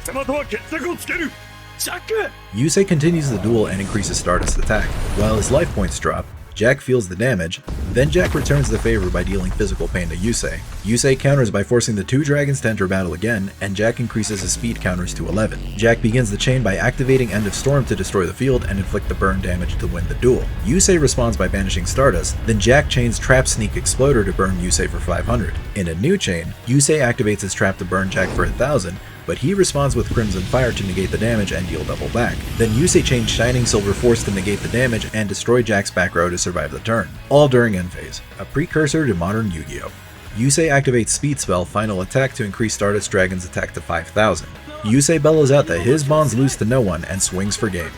手間とは決着をつける。ジャック! Yusei continues the duel and increases Stardust's attack. While his life points drop, Jack feels the damage, then Jack returns the favor by dealing physical pain to Yusei. Yusei counters by forcing the 2 dragons to enter battle again, and Jack increases his speed counters to 11. Jack begins the chain by activating End of Storm to destroy the field and inflict the burn damage to win the duel. Yusei responds by banishing Stardust, then Jack chains Trap Sneak Exploder to burn Yusei for 500. In a new chain, Yusei activates his trap to burn Jack for 1000, but he responds with Crimson Fire to negate the damage and deal double back. Then Yusei chains Shining Silver Force to negate the damage and destroy Jack's back row to survive the turn, all during end phase, a precursor to modern Yu-Gi-Oh! Yusei activates Speed Spell Final Attack to increase Stardust Dragon's attack to 5000. Yusei bellows out that his bonds lose to no one and swings for game.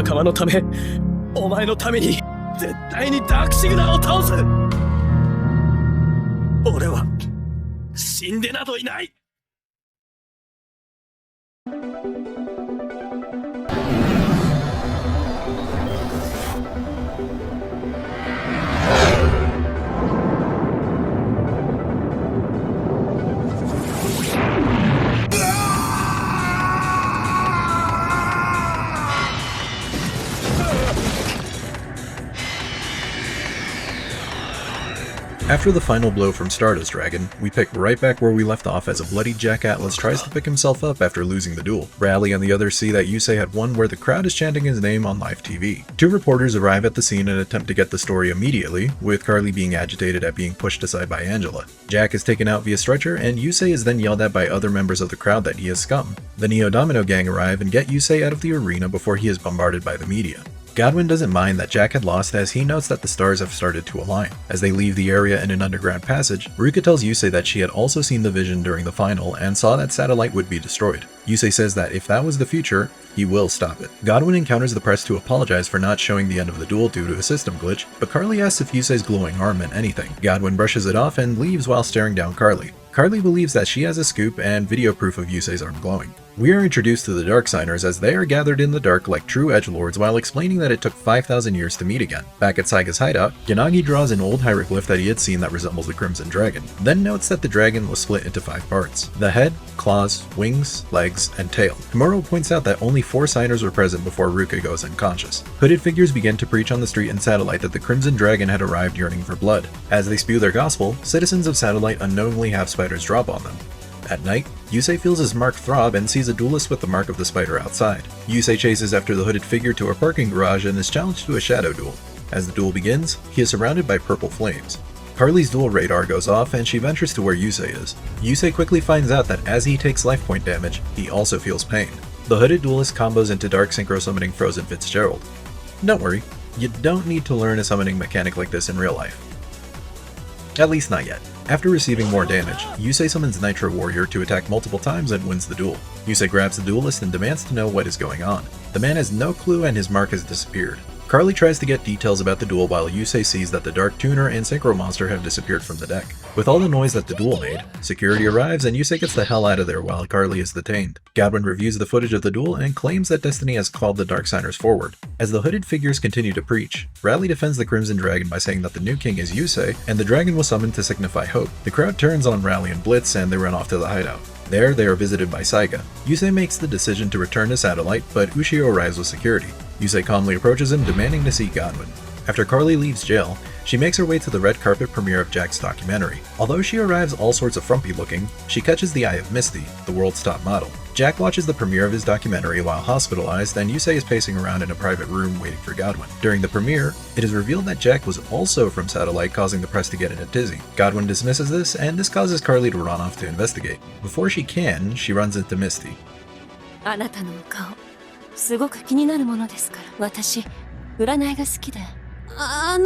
仲間のため、お前のために絶対にダークシグナーを倒す。俺は死んでなどいない。After the final blow from Stardust Dragon, we pick right back where we left off as a bloodied Jack Atlas tries to pick himself up after losing the duel. Rally and the others see that Yusei had won where the crowd is chanting his name on live TV. Two reporters arrive at the scene and attempt to get the story immediately, with Carly being agitated at being pushed aside by Angela. Jack is taken out via stretcher, and Yusei is then yelled at by other members of the crowd that he is scum. The Neo Domino gang arrive and get Yusei out of the arena before he is bombarded by the media. Godwin doesn't mind that Jack had lost as he notes that the stars have started to align. As they leave the area in an underground passage, Ruka tells Yusei that she had also seen the vision during the final and saw that satellite would be destroyed. Yusei says that if that was the future, he will stop it. Godwin encounters the press to apologize for not showing the end of the duel due to a system glitch, but Carly asks if Yusei's glowing arm meant anything. Godwin brushes it off and leaves while staring down Carly. Carly believes that she has a scoop and video proof of Yusei's arm glowing. We are introduced to the Darksigners as they are gathered in the dark like true edgelords while explaining that it took 5,000 years to meet again. Back at Saiga's hideout, Yanagi draws an old hieroglyph that he had seen that resembles the Crimson Dragon, then notes that the dragon was split into 5 parts: the head, claws, wings, legs, and tail. Komuro points out that only 4 signers were present before Ruka goes unconscious. Hooded figures begin to preach on the street in Satellite that the Crimson Dragon had arrived yearning for blood. As they spew their gospel, citizens of Satellite unknowingly have spiders drop on them. At night, Yusei feels his mark throb and sees a duelist with the mark of the spider outside. Yusei chases after the hooded figure to a parking garage and is challenged to a shadow duel. As the duel begins, he is surrounded by purple flames. Carly's duel radar goes off and she ventures to where Yusei is. Yusei quickly finds out that as he takes life point damage, he also feels pain. The hooded duelist combos into dark synchro summoning Frozen Fitzgerald. Don't worry, you don't need to learn a summoning mechanic like this in real life. At least not yet. After receiving more damage, Yusei summons Nitro Warrior to attack multiple times and wins the duel. Yusei grabs the duelist and demands to know what is going on. The man has no clue and his mark has disappeared. Carly tries to get details about the duel while Yusei sees that the Dark Tuner and Synchro Monster have disappeared from the deck. With all the noise that the duel made, security arrives and Yusei gets the hell out of there while Carly is detained. Godwin reviews the footage of the duel and claims that Destiny has called the Darksigners forward. As the hooded figures continue to preach, Rally defends the Crimson Dragon by saying that the new king is Yusei and the dragon was summoned to signify hope. The crowd turns on Rally and Blitz and they run off to the hideout. There, they are visited by Saiga. Yusei makes the decision to return to Satellite, but Ushio arrives with security. Yusei calmly approaches him, demanding to see Godwin. After Carly leaves jail, she makes her way to the red carpet premiere of Jack's documentary. Although she arrives all sorts of frumpy looking, she catches the eye of Misty, the world's top model. Jack watches the premiere of his documentary while hospitalized, and Yusei is pacing around in a private room waiting for Godwin. During the premiere, it is revealed that Jack was also from Satellite, causing the press to get in a tizzy. Godwin dismisses this, and this causes Carly to run off to investigate. Before she can, she runs into Misty. あなたのお顔、すごく気になるものですから。私、占いが好きで。あ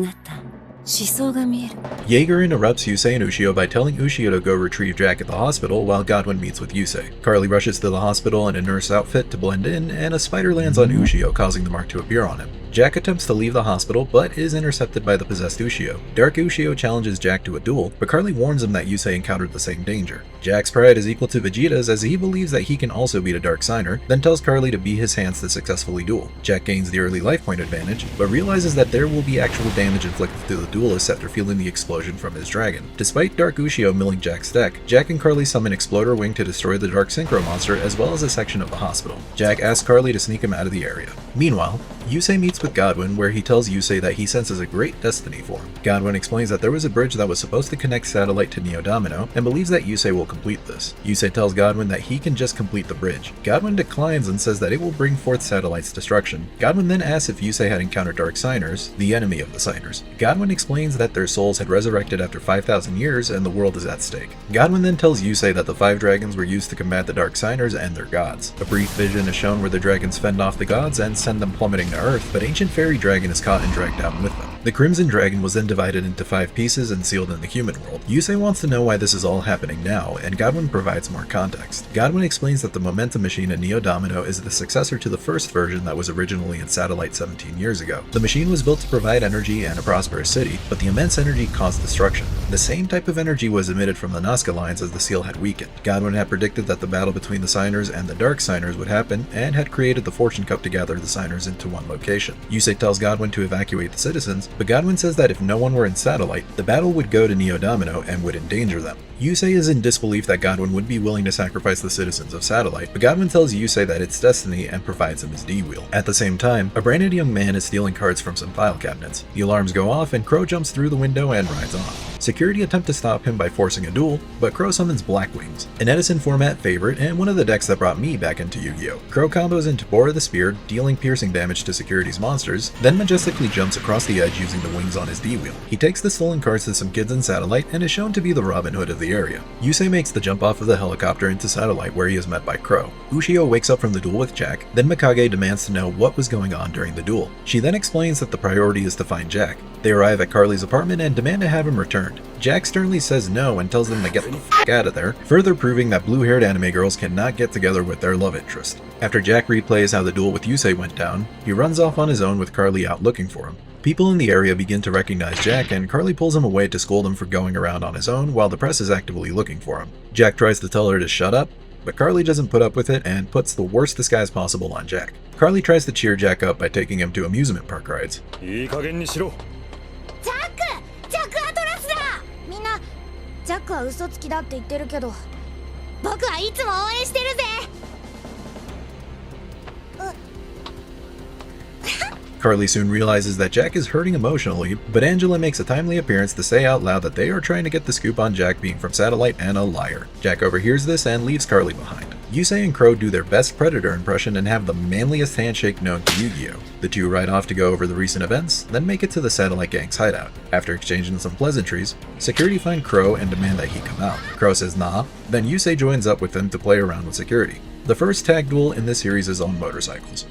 なた、思想が見える。 Jaeger interrupts Yusei and Ushio by telling Ushio to go retrieve Jack at the hospital while Godwin meets with Yusei. Carly rushes to the hospital in a nurse outfit to blend in, and a spider lands on Ushio, causing the mark to appear on him. Jack attempts to leave the hospital, but is intercepted by the possessed Ushio. Dark Ushio challenges Jack to a duel, but Carly warns him that Yusei encountered the same danger. Jack's pride is equal to Vegeta's as he believes that he can also beat a Dark Signer, then tells Carly to be his hands to successfully duel. Jack gains the early life point advantage, but realizes that there will be actual damage inflicted to the duelist after feeling the explosion from his dragon. Despite Dark Ushio milling Jack's deck, Jack and Carly summon Exploder Wing to destroy the Dark Synchro Monster as well as a section of the hospital. Jack asks Carly to sneak him out of the area. Meanwhile, Yusei meets with Godwin, where he tells Yusei that he senses a great destiny for him. Godwin explains that there was a bridge that was supposed to connect Satellite to Neo Domino, and believes that Yusei will complete this. Yusei tells Godwin that he can just complete the bridge. Godwin declines and says that it will bring forth Satellite's destruction. Godwin then asks if Yusei had encountered Dark Signers, the enemy of the Signers. Godwin explains that their souls had resurrected after 5,000 years and the world is at stake. Godwin then tells Yusei that the 5 dragons were used to combat the Dark Signers and their gods. A brief vision is shown where the dragons fend off the gods and send them plummeting to Earth, but Ancient Fairy Dragon is caught and dragged down with them. The Crimson Dragon was then divided into 5 pieces and sealed in the human world. Yusei wants to know why this is all happening now, and Godwin provides more context. Godwin explains that the momentum machine in Neo Domino is the successor to the first version that was originally in Satellite 17 years ago. The machine was built to provide energy and a prosperous city, but the immense energy caused destruction. The same type of energy was emitted from the Nazca lines as the seal had weakened. Godwin had predicted that the battle between the Signers and the Dark Signers would happen, and had created the Fortune Cup to gather the Signers into one location. Yusei tells Godwin to evacuate the citizens, but Godwin says that if no one were in Satellite, the battle would go to Neo Domino and would endanger them. Yusei is in disbelief that Godwin would be willing to sacrifice the citizens of Satellite, but Godwin tells Yusei that it's destiny and provides him his D-wheel. At the same time, a branded young man is stealing cards from some file cabinets. The alarms go off and Crow jumps through the window and rides off. Security attempt to stop him by forcing a duel, but Crow summons Black Wings, an Edison format favorite and one of the decks that brought me back into Yu-Gi-Oh! Crow combos into Bora the Spear, dealing piercing damage to Security's monsters, then majestically jumps across the edge using the wings on his D-wheel. He takes the stolen cards to some kids in Satellite and is shown to be the Robin Hood of the area. Yusei makes the jump off of the helicopter into Satellite where he is met by Crow. Ushio wakes up from the duel with Jack, then Mikage demands to know what was going on during the duel. She then explains that the priority is to find Jack. They arrive at Carly's apartment and demand to have him returned. Jack sternly says no and tells them to get the f*** out of there, further proving that blue-haired anime girls cannot get together with their love interest. After Jack replays how the duel with Yusei went down, he runs off on his own with Carly out looking for him. People in the area begin to recognize Jack, and Carly pulls him away to scold him for going around on his own while the press is actively looking for him. Jack tries to tell her to shut up, but Carly doesn't put up with it and puts the worst disguise possible on Jack. Carly tries to cheer Jack up by taking him to amusement park rides. いい加減にしろ。ジャックアトラスだ。みんなジャックは嘘つきだって言ってるけど僕はいつも応援してるぜ。Carly soon realizes that Jack is hurting emotionally, but Angela makes a timely appearance to say out loud that they are trying to get the scoop on Jack being from Satellite and a liar. Jack overhears this and leaves Carly behind. Yusei and Crow do their best Predator impression and have the manliest handshake known to Yu-Gi-Oh! The two ride off to go over the recent events, then make it to the Satellite Gang's hideout. After exchanging some pleasantries, security find Crow and demand that he come out. Crow says nah, then Yusei joins up with them to play around with security. The first tag duel in this series is on motorcycles.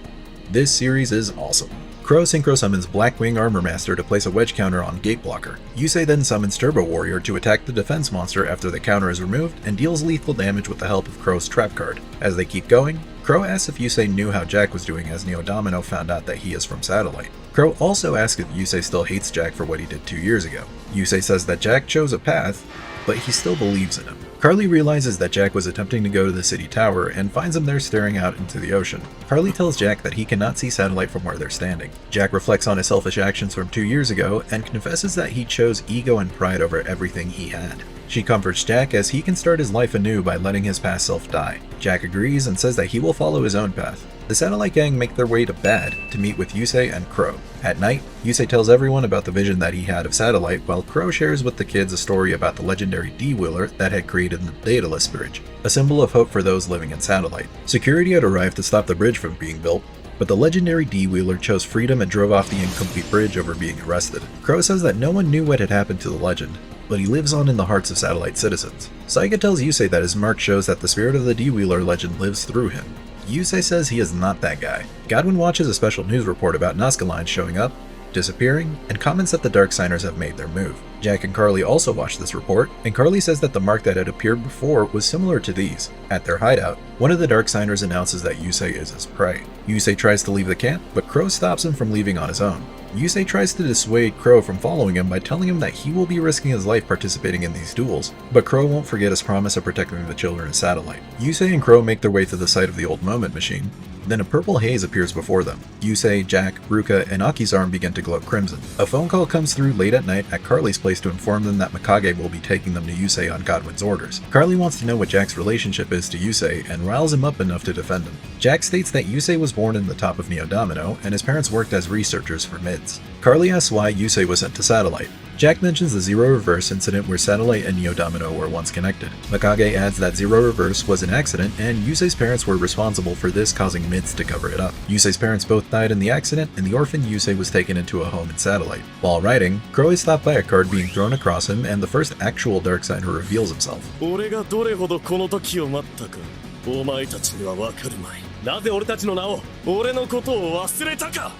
This series is awesome. Crow synchro summons Blackwing Armor Master to place a wedge counter on Gate Blocker. Yusei then summons Turbo Warrior to attack the defense monster after the counter is removed and deals lethal damage with the help of Crow's trap card. As they keep going, Crow asks if Yusei knew how Jack was doing as Neo Domino found out that he is from Satellite. Crow also asks if Yusei still hates Jack for what he did 2 years ago. Yusei says that Jack chose a path, but he still believes in him. Carly realizes that Jack was attempting to go to the city tower and finds him there staring out into the ocean. Carly tells Jack that he cannot see Satellite from where they're standing. Jack reflects on his selfish actions from 2 years ago and confesses that he chose ego and pride over everything he had. She comforts Jack as he can start his life anew by letting his past self die. Jack agrees and says that he will follow his own path. The Satellite Gang make their way to Bad to meet with Yusei and Crow. At night, Yusei tells everyone about the vision that he had of Satellite, while Crow shares with the kids a story about the legendary D-Wheeler that had created the Daedalus Bridge, a symbol of hope for those living in Satellite. Security had arrived to stop the bridge from being built, but the legendary D-Wheeler chose freedom and drove off the incomplete bridge over being arrested. Crow says that no one knew what had happened to the legend, but he lives on in the hearts of Satellite citizens. Saiga tells Yusei that his mark shows that the spirit of the D-Wheeler legend lives through him. Yusei says he is not that guy. Godwin watches a special news report about Nazca lines showing up, disappearing, and comments that the Dark Signers have made their move. Jack and Carly also watch this report, and Carly says that the mark that had appeared before was similar to these. At their hideout, one of the Dark Signers announces that Yusei is his prey. Yusei tries to leave the camp, but Crow stops him from leaving on his own. Yusei tries to dissuade Crow from following him by telling him that he will be risking his life participating in these duels, but Crow won't forget his promise of protecting the children of Satellite. Yusei and Crow make their way to the site of the old moment machine. Then a purple haze appears before them. Yusei, Jack, Ruka, and Aki's arm begin to glow crimson. A phone call comes through late at night at Carly's place to inform them that Mikage will be taking them to Yusei on Godwin's orders. Carly wants to know what Jack's relationship is to Yusei and riles him up enough to defend him. Jack states that Yusei was born in the top of Neo Domino and his parents worked as researchers for MIDS. Carly asks why Yusei was sent to Satellite. Jack mentions the Zero Reverse incident where Satellite and Neo Domino were once connected. Mikage adds that Zero Reverse was an accident and Yusei's parents were responsible for this, causing MIDS to cover it up. Yusei's parents both died in the accident and the orphan Yusei was taken into a home in Satellite. While riding, Crow is stopped by a card being thrown across him and the first actual Dark Signer reveals himself. 俺がどれほどこの時を待ったか、お前たちにはわかるまい。なぜ俺たちの名を、俺のことを忘れたか。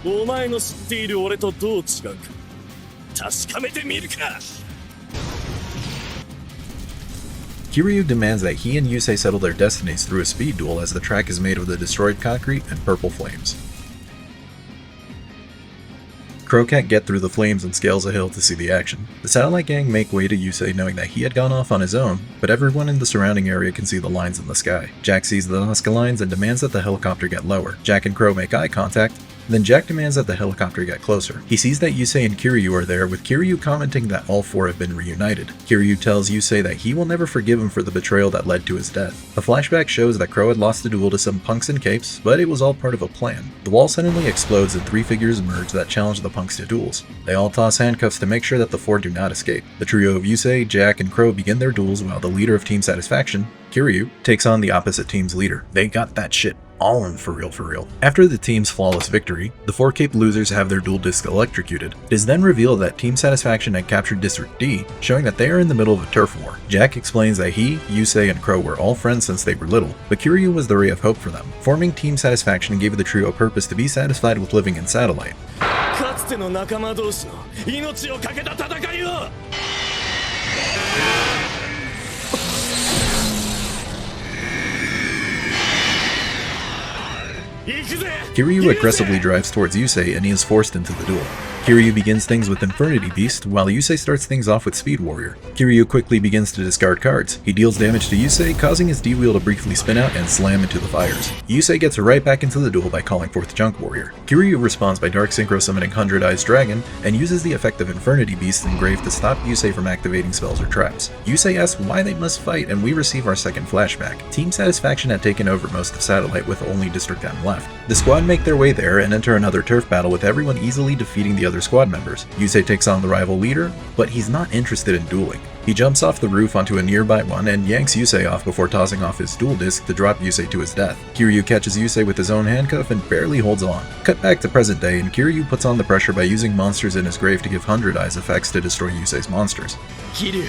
お前の知っている俺とどう違うか確かめてみるか。 Kiryu demands that he and Yusei settle their destinies through a speed duel as the track is made of the destroyed concrete and purple flames. Crow can't get through the flames and scales a hill to see the action. The satellite gang make way to Yusei knowing that he had gone off on his own, but everyone in the surrounding area can see the lines in the sky. Jack sees the Nazca lines and demands that the helicopter get lower. Jack and Crow make eye contact, then Jack demands that the helicopter get closer. He sees that Yusei and Kiryu are there, with Kiryu commenting that all four have been reunited. Kiryu tells Yusei that he will never forgive him for the betrayal that led to his death. A flashback shows that Crow had lost the duel to some punks in capes, but it was all part of a plan. The wall suddenly explodes and three figures emerge that challenge the punks to duels. They all toss handcuffs to make sure that the four do not escape. The trio of Yusei, Jack, and Crow begin their duels while the leader of Team Satisfaction, Kiryu, takes on the opposite team's leader. They got that shit all in for real. After the team's flawless victory, the four cape losers have their dual discs electrocuted. It is then revealed that Team Satisfaction had captured District D, showing that they are in the middle of a turf war. Jack explains that he, Yusei, and Crow were all friends since they were little, but Kiryu was the ray of hope for them. Forming Team Satisfaction gave the trio purpose to be satisfied with living in Satellite. かつての仲間同士の命をかけた戦いを Kiryu aggressively drives towards Yusei and he is forced into the duel. Kiryu begins things with Infernity Beast, while Yusei starts things off with Speed Warrior. Kiryu quickly begins to discard cards. He deals damage to Yusei, causing his D-wheel to briefly spin out and slam into the fires. Yusei gets right back into the duel by calling forth Junk Warrior. Kiryu responds by Dark Synchro summoning 100 Eyes Dragon, and uses the effect of Infernity Beast engraved to stop Yusei from activating spells or traps. Yusei asks why they must fight, and we receive our second flashback. Team Satisfaction had taken over most of Satellite with only District M left. The squad make their way there and enter another turf battle with everyone easily defeating the other squad members. Yusei takes on the rival leader, but he's not interested in dueling. He jumps off the roof onto a nearby one and yanks Yusei off before tossing off his dual disc to drop Yusei to his death. Kiryu catches Yusei with his own handcuff and barely holds on. Cut back to present day and Kiryu puts on the pressure by using monsters in his grave to give 100 Eyes effects to destroy Yusei's monsters. Kiryu,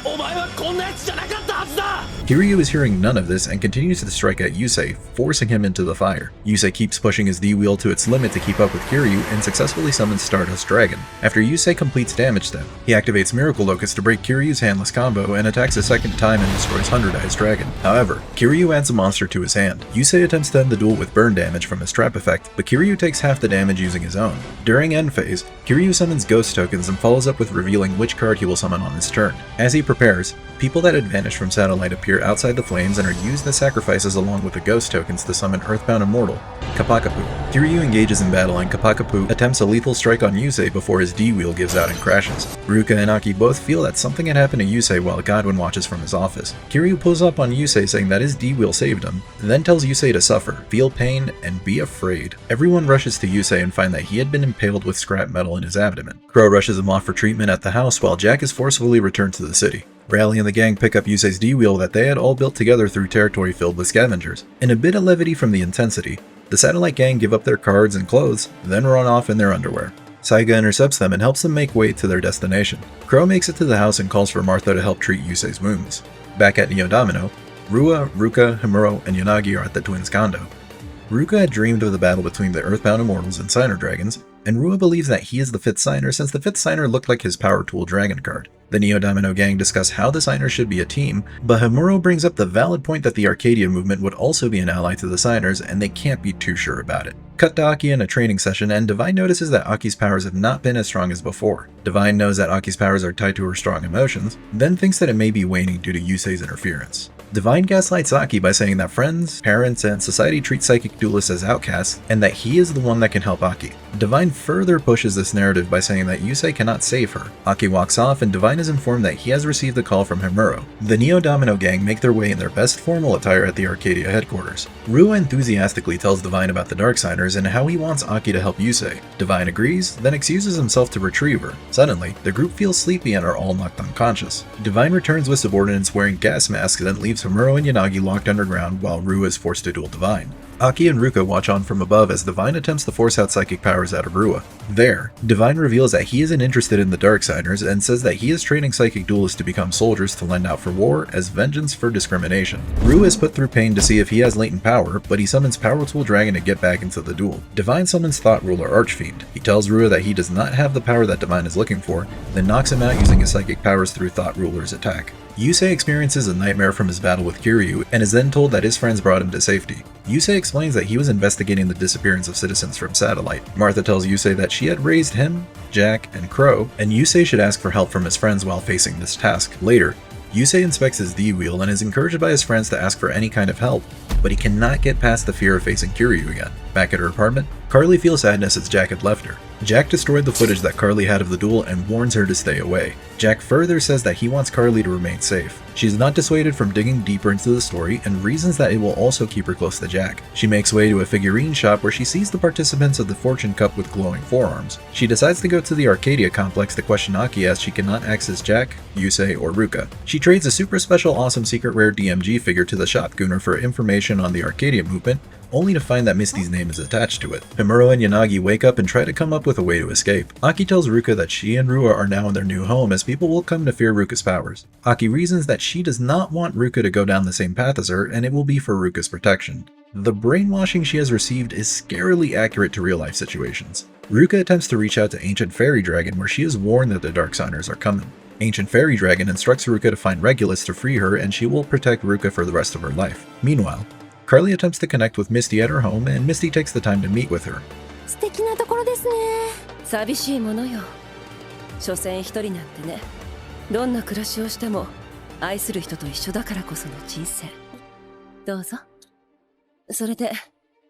お前はこんなやつじゃなかったはずだ! Kiryu is hearing none of this and continues to strike at Yusei, forcing him into the fire. Yusei keeps pushing his D-wheel to its limit to keep up with Kiryu and successfully summons Stardust Dragon. After Yusei completes damage to him, he activates Miracle Locust to break Kiryu's handless combo and attacks a second time and destroys 100 Eyes Dragon. However, Kiryu adds a monster to his hand. Yusei attempts to end the duel with burn damage from his trap effect, but Kiryu takes half the damage using his own. During end phase, Kiryu summons Ghost Tokens and follows up with revealing which card he will summon on his turn. As he prepares, people that had vanished from Satellite appear outside the flames and are used as sacrifices along with the Ghost Tokens to summon Earthbound Immortal, Kapakapu. Kiryu engages in battle and Kapakapu attempts a lethal strike on Yusei before his D-wheel gives out and crashes. Ruka and Aki both feel that something had happened to Yusei while Godwin watches from his office. Kiryu pulls up on Yusei saying that his D-wheel saved him, then tells Yusei to suffer, feel pain, and be afraid. Everyone rushes to Yusei and find that he had been impaled with scrap metal in his abdomen. Crow rushes him off for treatment at the house while Jack is forcefully returned to the city. Rally and the gang pick up Yusei's D-wheel that they had all built together through territory filled with scavengers. In a bit of levity from the intensity, the Satellite gang give up their cards and clothes, then run off in their underwear. Saiga intercepts them and helps them make way to their destination. Crow makes it to the house and calls for Martha to help treat Yusei's wounds. Back at Neo Domino, Rua, Ruka, Himuro, and Yanagi are at the twins' condo. Ruka had dreamed of the battle between the Earthbound Immortals and Signer Dragons, and Rua believes that he is the 5th Signer since the 5th Signer looked like his Power Tool Dragon card. The Neo Domino gang discuss how the Signers should be a team, but Himuro brings up the valid point that the Arcadia movement would also be an ally to the Signers, and they can't be too sure about it. Cut to Aki in a training session, and Divine notices that Aki's powers have not been as strong as before. Divine knows that Aki's powers are tied to her strong emotions, then thinks that it may be waning due to Yusei's interference. Divine gaslights Aki by saying that friends, parents, and society treat psychic duelists as outcasts, and that he is the one that can help Aki. Divine further pushes this narrative by saying that Yusei cannot save her. Aki walks off, and Divine is informed that he has received a call from Himuro. The Neo Domino gang make their way in their best formal attire at the Arcadia headquarters. Rua enthusiastically tells Divine about the Darksiders and how he wants Aki to help Yusei. Divine agrees, then excuses himself to retrieve her. Suddenly, the group feels sleepy and are all knocked unconscious. Divine returns with subordinates wearing gas masks and leaves Himuro and Yanagi locked underground while Rua is forced to duel Divine. Aki and Ruka watch on from above as Divine attempts to force out psychic powers out of Rua. There, Divine reveals that he isn't interested in the Darksiders and says that he is training psychic duelists to become soldiers to lend out for war as vengeance for discrimination. Rua is put through pain to see if he has latent power, but he summons Power Tool Dragon to get back into the duel. Divine summons Thought Ruler Archfiend. He tells Rua that he does not have the power that Divine is looking for, then knocks him out using his psychic powers through Thought Ruler's attack. Yusei experiences a nightmare from his battle with Kiryu and is then told that his friends brought him to safety. Yusei explains that he was investigating the disappearance of citizens from Satellite. Martha tells Yusei that she had raised him, Jack, and Crow, and Yusei should ask for help from his friends while facing this task. Later, Yusei inspects his D-wheel and is encouraged by his friends to ask for any kind of help, but he cannot get past the fear of facing Kiryu again. Back at her apartment, Carly feels sadness as Jack had left her. Jack destroyed the footage that Carly had of the duel and warns her to stay away. Jack further says that he wants Carly to remain safe. She is not dissuaded from digging deeper into the story and reasons that it will also keep her close to Jack. She makes way to a figurine shop where she sees the participants of the Fortune Cup with glowing forearms. She decides to go to the Arcadia complex to question Aki as she cannot access Jack, Yusei, or Ruka. She trades a super special awesome secret rare DMG figure to the shopgooner for information on the Arcadia movement, only to find that Misty's name is attached to it. Himuro and Yanagi wake up and try to come up with a way to escape. Aki tells Ruka that she and Rua are now in their new home as people will come to fear Ruka's powers. Aki reasons that she does not want Ruka to go down the same path as her and it will be for Ruka's protection. The brainwashing she has received is scarily accurate to real-life situations. Ruka attempts to reach out to Ancient Fairy Dragon where she is warned that the Darksiders are coming. Ancient Fairy Dragon instructs Ruka to find Regulus to free her and she will protect Ruka for the rest of her life. Meanwhile, Carly attempts to connect with Misty at her home and Misty takes the time to meet with her. 素敵なところですね。寂しいものよ。所詮一人なんてね。どんな暮らしをしても愛する人と一緒だからこその人生。どうぞ。それで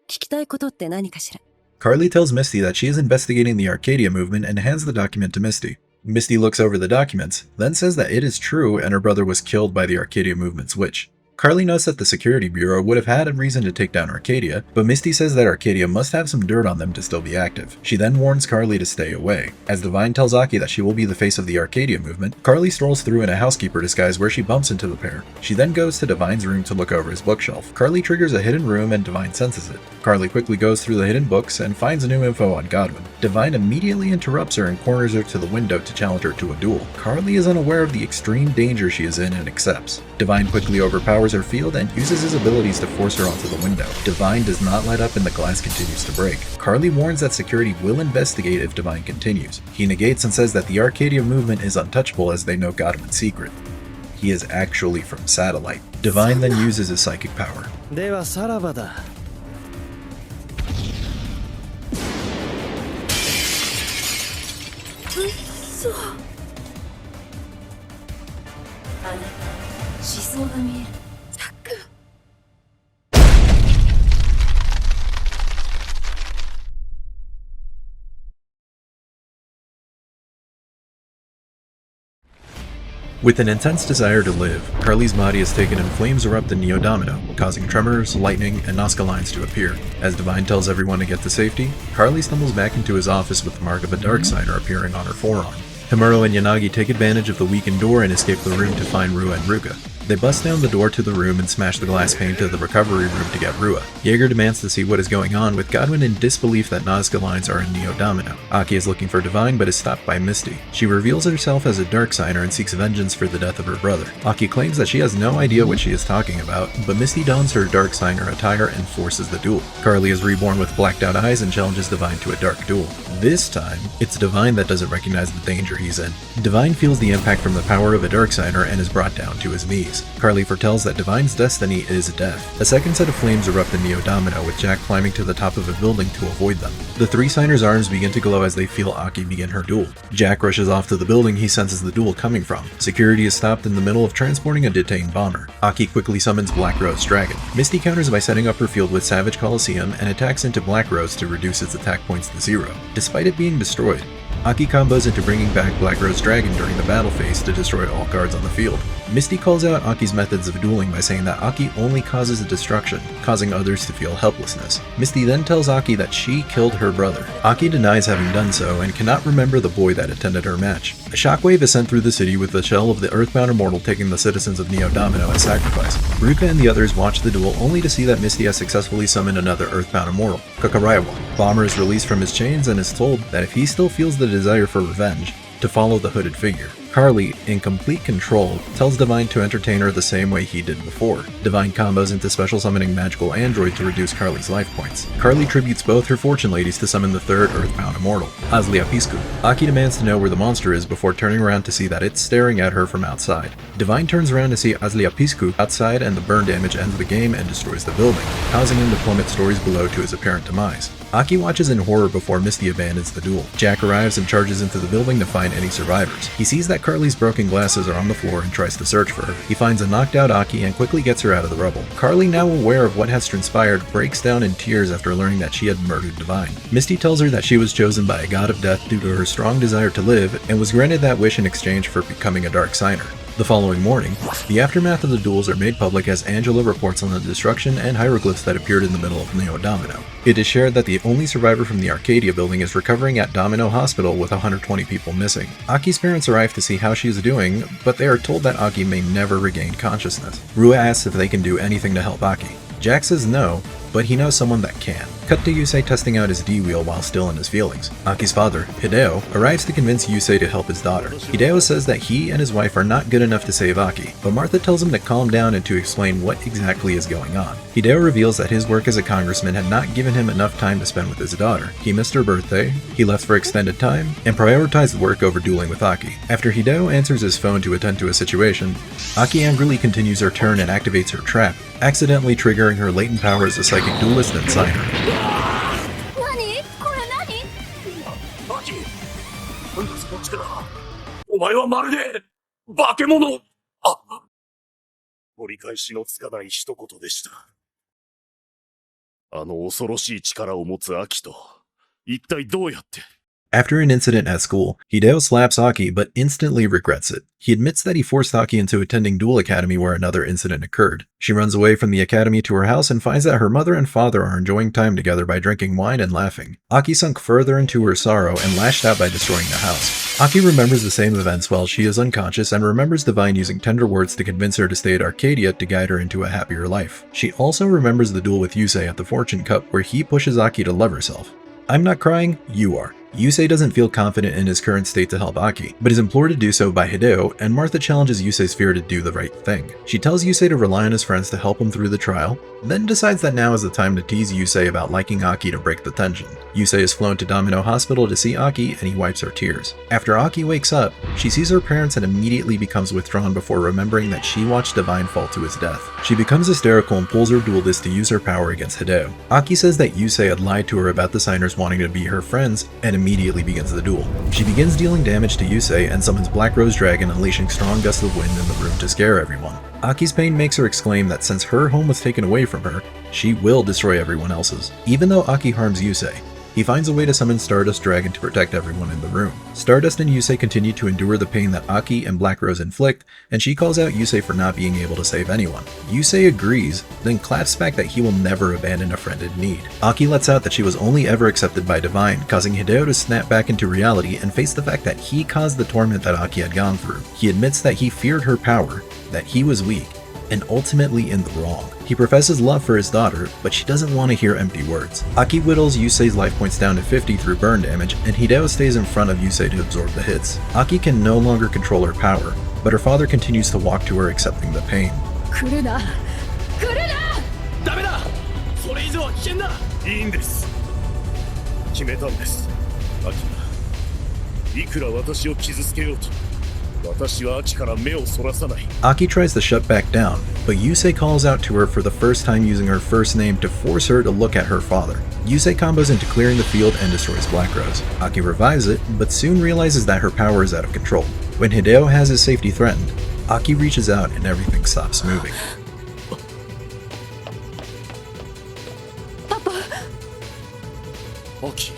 聞きたいことって何かしら? Carly tells Misty that she is investigating the Arcadia movement and hands the document to Misty. Misty looks over the documents, then says that it is true and her brother was killed by the Arcadia movement's witch. Carly notes that the Security Bureau would have had a reason to take down Arcadia, but Misty says that Arcadia must have some dirt on them to still be active. She then warns Carly to stay away. As Divine tells Aki that she will be the face of the Arcadia movement, Carly strolls through in a housekeeper disguise where she bumps into the pair. She then goes to Divine's room to look over his bookshelf. Carly triggers a hidden room and Divine senses it. Carly quickly goes through the hidden books and finds new info on Godwin. Divine immediately interrupts her and corners her to the window to challenge her to a duel. Carly is unaware of the extreme danger she is in and accepts. Divine quickly overpowers her field and uses his abilities to force her onto the window. Divine does not let up and the glass continues to break. Carly warns that security will investigate if Divine continues. He negates and says that the Arcadia movement is untouchable as they know Godwin's secret. He is actually from Satellite. Divine then uses his psychic power. ではさらばだ。嘘。あなた、思想が見える。 With an intense desire to live, Carly's body is taken and flames erupt in Neodomino, causing tremors, lightning, and Nazca lines to appear. As Divine tells everyone to get to safety, Carly stumbles back into his office with the mark of a Darksider appearing on her forearm. Himuro and Yanagi take advantage of the weakened door and escape the room to find Rua and Ruka. They bust down the door to the room and smash the glass pane to the recovery room to get Rua. Jaeger demands to see what is going on, with Godwin in disbelief that Nazca lines are in Neodomino. Aki is looking for Divine but is stopped by Misty. She reveals herself as a Darksider and seeks vengeance for the death of her brother. Aki claims that she has no idea what she is talking about, but Misty dons her Darksider attire and forces the duel. Carly is reborn with blacked out eyes and challenges Divine to a dark duel. This time, it's Divine that doesn't recognize the danger he's in. Divine feels the impact from the power of a Darksider and is brought down to his knees. Carly foretells that Divine's destiny is death. A second set of flames erupt in Neodomino, with Jack climbing to the top of a building to avoid them. The three Siders' arms begin to glow as they feel Aki begin her duel. Jack rushes off to the building he senses the duel coming from. Security is stopped in the middle of transporting a detained bomber. Aki quickly summons Black Rose Dragon. Misty counters by setting up her field with Savage Coliseum and attacks into Black Rose to reduce its attack points to 0. Despite it being destroyed, Aki combos into bringing back Black Rose Dragon during the battle phase to destroy all cards on the field. Misty calls out Aki's methods of dueling by saying that Aki only causes destruction, causing others to feel helplessness. Misty then tells Aki that she killed her brother. Aki denies having done so and cannot remember the boy that attended her match. A shockwave is sent through the city with the shell of the Earthbound Immortal taking the citizens of Neo Domino as sacrifice. Ruka and the others watch the duel only to see that Misty has successfully summoned another Earthbound Immortal, Kakaraiwa. Bomber is released from his chains and is told that if he still feels the desire for revenge, to follow the hooded figure. Carly, in complete control, tells Divine to entertain her the same way he did before. Divine combos into special summoning magical android to reduce Carly's life points. Carly tributes both her fortune ladies to summon the third Earthbound Immortal, Iliaster. Aki demands to know where the monster is before turning around to see that it's staring at her from outside. Divine turns around to see Iliaster outside and the burn damage ends the game and destroys the building, causing him to plummet stories below to his apparent demise. Aki watches in horror before Misty abandons the duel. Jack arrives and charges into the building to find any survivors. He sees that Carly's broken glasses are on the floor and tries to search for her. He finds a knocked out Aki and quickly gets her out of the rubble. Carly, now aware of what has transpired, breaks down in tears after learning that she had murdered Divine. Misty tells her that she was chosen by a god of death due to her strong desire to live and was granted that wish in exchange for becoming a Dark Signer. The following morning, the aftermath of the duels are made public as Angela reports on the destruction and hieroglyphs that appeared in the middle of Neo Domino. It is shared that the only survivor from the Arcadia building is recovering at Domino Hospital with 120 people missing. Aki's parents arrive to see how she is doing, but they are told that Aki may never regain consciousness. Rua asks if they can do anything to help Aki. Jack says no, but he knows someone that can. Cut to Yusei testing out his D-wheel while still in his feelings. Aki's father, Hideo, arrives to convince Yusei to help his daughter. Hideo says that he and his wife are not good enough to save Aki, but Martha tells him to calm down and to explain what exactly is going on. Hideo reveals that his work as a congressman had not given him enough time to spend with his daughter. He missed her birthday, he left for extended time, and prioritized work over dueling with Aki. After Hideo answers his phone to attend to a situation, Aki angrily continues her turn and activates her trap, accidentally triggering her latent power as a psychic duelist and signer. お前はまるで化け物。あ、取り返しのつかない一言でした。あの恐ろしい力を持つアキと一体どうやって。 After an incident at school, Hideo slaps Aki but instantly regrets it. He admits that he forced Aki into attending Duel Academy where another incident occurred. She runs away from the academy to her house and finds that her mother and father are enjoying time together by drinking wine and laughing. Aki sunk further into her sorrow and lashed out by destroying the house. Aki remembers the same events while she is unconscious and remembers Divine using tender words to convince her to stay at Arcadia to guide her into a happier life. She also remembers the duel with Yusei at the Fortune Cup where he pushes Aki to love herself. I'm not crying, you are. Yusei doesn't feel confident in his current state to help Aki, but is implored to do so by Hideo, and Martha challenges Yusei's fear to do the right thing. She tells Yusei to rely on his friends to help him through the trial, then decides that now is the time to tease Yusei about liking Aki to break the tension. Yusei is flown to Domino Hospital to see Aki and he wipes her tears. After Aki wakes up, she sees her parents and immediately becomes withdrawn before remembering that she watched Divine fall to his death. She becomes hysterical and pulls her duelist to use her power against Hideo. Aki says that Yusei had lied to her about the signers wanting to be her friends and immediately begins the duel. She begins dealing damage to Yusei and summons Black Rose Dragon, unleashing strong gusts of wind in the room to scare everyone. Aki's pain makes her exclaim that since her home was taken away from her, she will destroy everyone else's. Even though Aki harms Yusei, he finds a way to summon Stardust Dragon to protect everyone in the room. Stardust and Yusei continue to endure the pain that Aki and Black Rose inflict, and she calls out Yusei for not being able to save anyone. Yusei agrees, then claps back that he will never abandon a friend in need. Aki lets out that she was only ever accepted by Divine, causing Hideo to snap back into reality and face the fact that he caused the torment that Aki had gone through. He admits that he feared her power, that he was weak, and ultimately in the wrong. He professes love for his daughter, but she doesn't want to hear empty words. Aki whittles Yusei's life points down to 50 through burn damage, and Hideo stays in front of Yusei to absorb the hits. Aki can no longer control her power, but her father continues to walk to her accepting the pain. ダメだそれ以上は危険だいいんです決めたんですアキがいくら私を傷つけようと Aki tries to shut back down, but Yusei calls out to her for the first time using her first name to force her to look at her father. Yusei combos into clearing the field and destroys Black Rose. Aki revives it, but soon realizes that her power is out of control. When Hideo has his safety threatened, Aki reaches out and everything stops moving. Aki,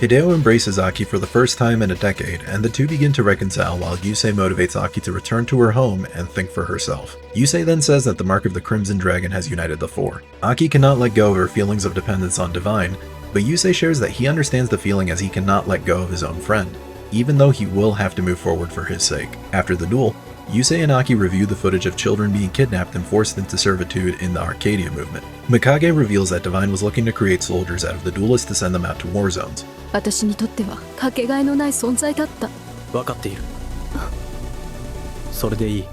Hideo embraces Aki for the first time in a decade, and the two begin to reconcile while Yusei motivates Aki to return to her home and think for herself. Yusei then says that the mark of the Crimson Dragon has united the four. Aki cannot let go of her feelings of dependence on Divine, but Yusei shares that he understands the feeling as he cannot let go of his own friend, even though he will have to move forward for his sake. After the duel, Yusei and Aki review the footage of children being kidnapped and forced into servitude in the Arcadia movement. Mikage reveals that Divine was looking to create soldiers out of the duelists to send them out to war zones. 私にとってはかけがえのない存在だった。分かっている。それでいい。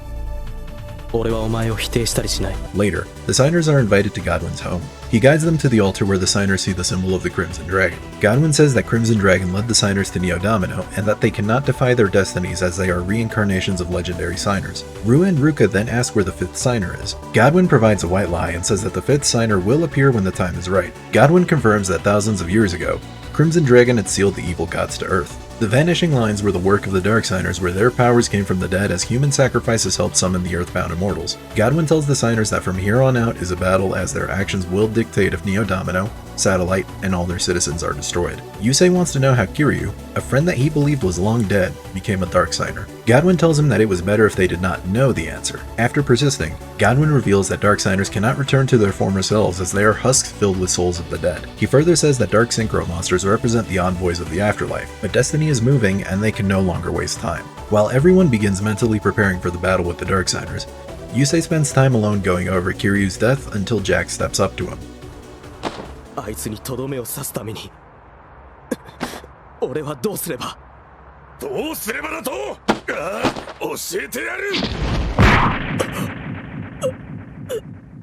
俺はお前を否定したりしない。Later, the signers are invited to Godwin's home. He guides them to the altar where the signers see the symbol of the Crimson Dragon. Godwin says that Crimson Dragon led the signers to Neo-Domino and that they cannot defy their destinies as they are reincarnations of legendary signers. Rua and Ruka then ask where the fifth signer is. Godwin provides a white lie and says that the fifth signer will appear when the time is right. Godwin confirms that thousands of years ago, Crimson Dragon had sealed the evil gods to Earth. The vanishing lines were the work of the Dark Signers, where their powers came from the dead as human sacrifices helped summon the Earthbound Immortals. Godwin tells the Signers that from here on out is a battle as their actions will dictate if Neo-Domino, Satellite, and all their citizens are destroyed. Yusei wants to know how Kiryu, a friend that he believed was long dead, became a Dark Signer. Godwin tells him that it was better if they did not know the answer. After persisting, Godwin reveals that Dark Signers cannot return to their former selves as they are husks filled with souls of the dead. He further says that Dark Synchro monsters represent the envoys of the afterlife, but destiny is moving and they can no longer waste time. While everyone begins mentally preparing for the battle with the Dark Signers, Yusei spends time alone going over Kiryu's death until Jack steps up to him. あいつにとどめを刺すために俺はどうすればだと教えてやる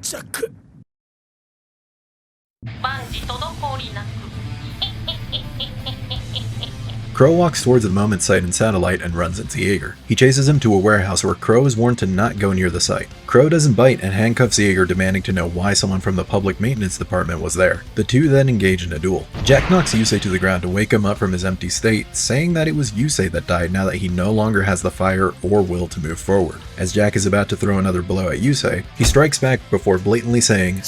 ジャック万事滞りなく Crow walks towards the moment site in Satellite and runs into Jaeger. He chases him to a warehouse where Crow is warned to not go near the site. Crow doesn't bite and handcuffs Jaeger, demanding to know why someone from the public maintenance department was there. The two then engage in a duel. Jack knocks Yusei to the ground to wake him up from his empty state, saying that it was Yusei that died now that he no longer has the fire or will to move forward. As Jack is about to throw another blow at Yusei, he strikes back before blatantly saying,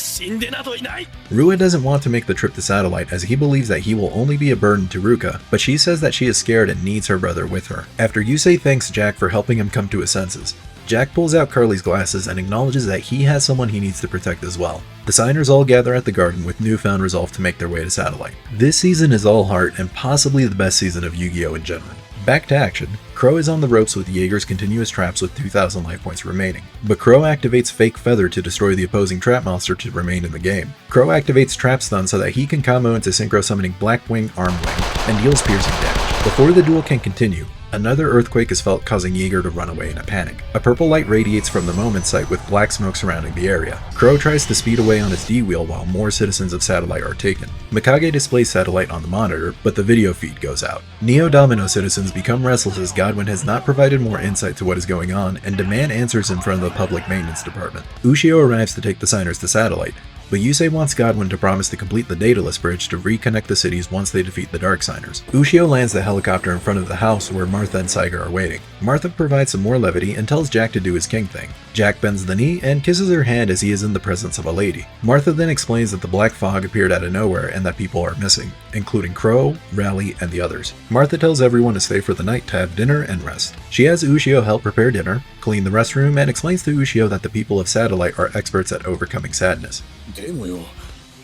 Rua doesn't want to make the trip to Satellite as he believes that he will only be a burden to Ruka, but she says that she is scared and needs her brother with her. After Yusei thanks Jack for helping him come to his senses, Jack pulls out Carly's glasses and acknowledges that he has someone he needs to protect as well. The signers all gather at the garden with newfound resolve to make their way to Satellite. This season is all heart and possibly the best season of Yu-Gi-Oh! In general. Back to action, Crow is on the ropes with Jaeger's continuous traps with 2,000 life points remaining, but Crow activates Fake Feather to destroy the opposing trap monster to remain in the game. Crow activates Trap Stun so that he can combo into Synchro summoning Blackwing Armwing and deals piercing damage. Before the duel can continue, another earthquake is felt, causing Jaeger to run away in a panic. A purple light radiates from the moment site with black smoke surrounding the area. Crow tries to speed away on his D-wheel while more citizens of Satellite are taken. Mikage displays Satellite on the monitor, but the video feed goes out. Neo-Domino citizens become restless as Godwin has not provided more insight to what is going on and demand answers in front of the public maintenance department. Ushio arrives to take the signers to Satellite, but Yusei wants Godwin to promise to complete the Daedalus Bridge to reconnect the cities once they defeat the Dark Signers. Ushio lands the helicopter in front of the house where Martha and Saiga are waiting. Martha provides some more levity and tells Jack to do his king thing. Jack bends the knee and kisses her hand as he is in the presence of a lady. Martha then explains that the black fog appeared out of nowhere and that people are missing, including Crow, Rally, and the others. Martha tells everyone to stay for the night to have dinner and rest. She has Ushio help prepare dinner, clean the restroom, and explains to Ushio that the people of Satellite are experts at overcoming sadness. でもよ、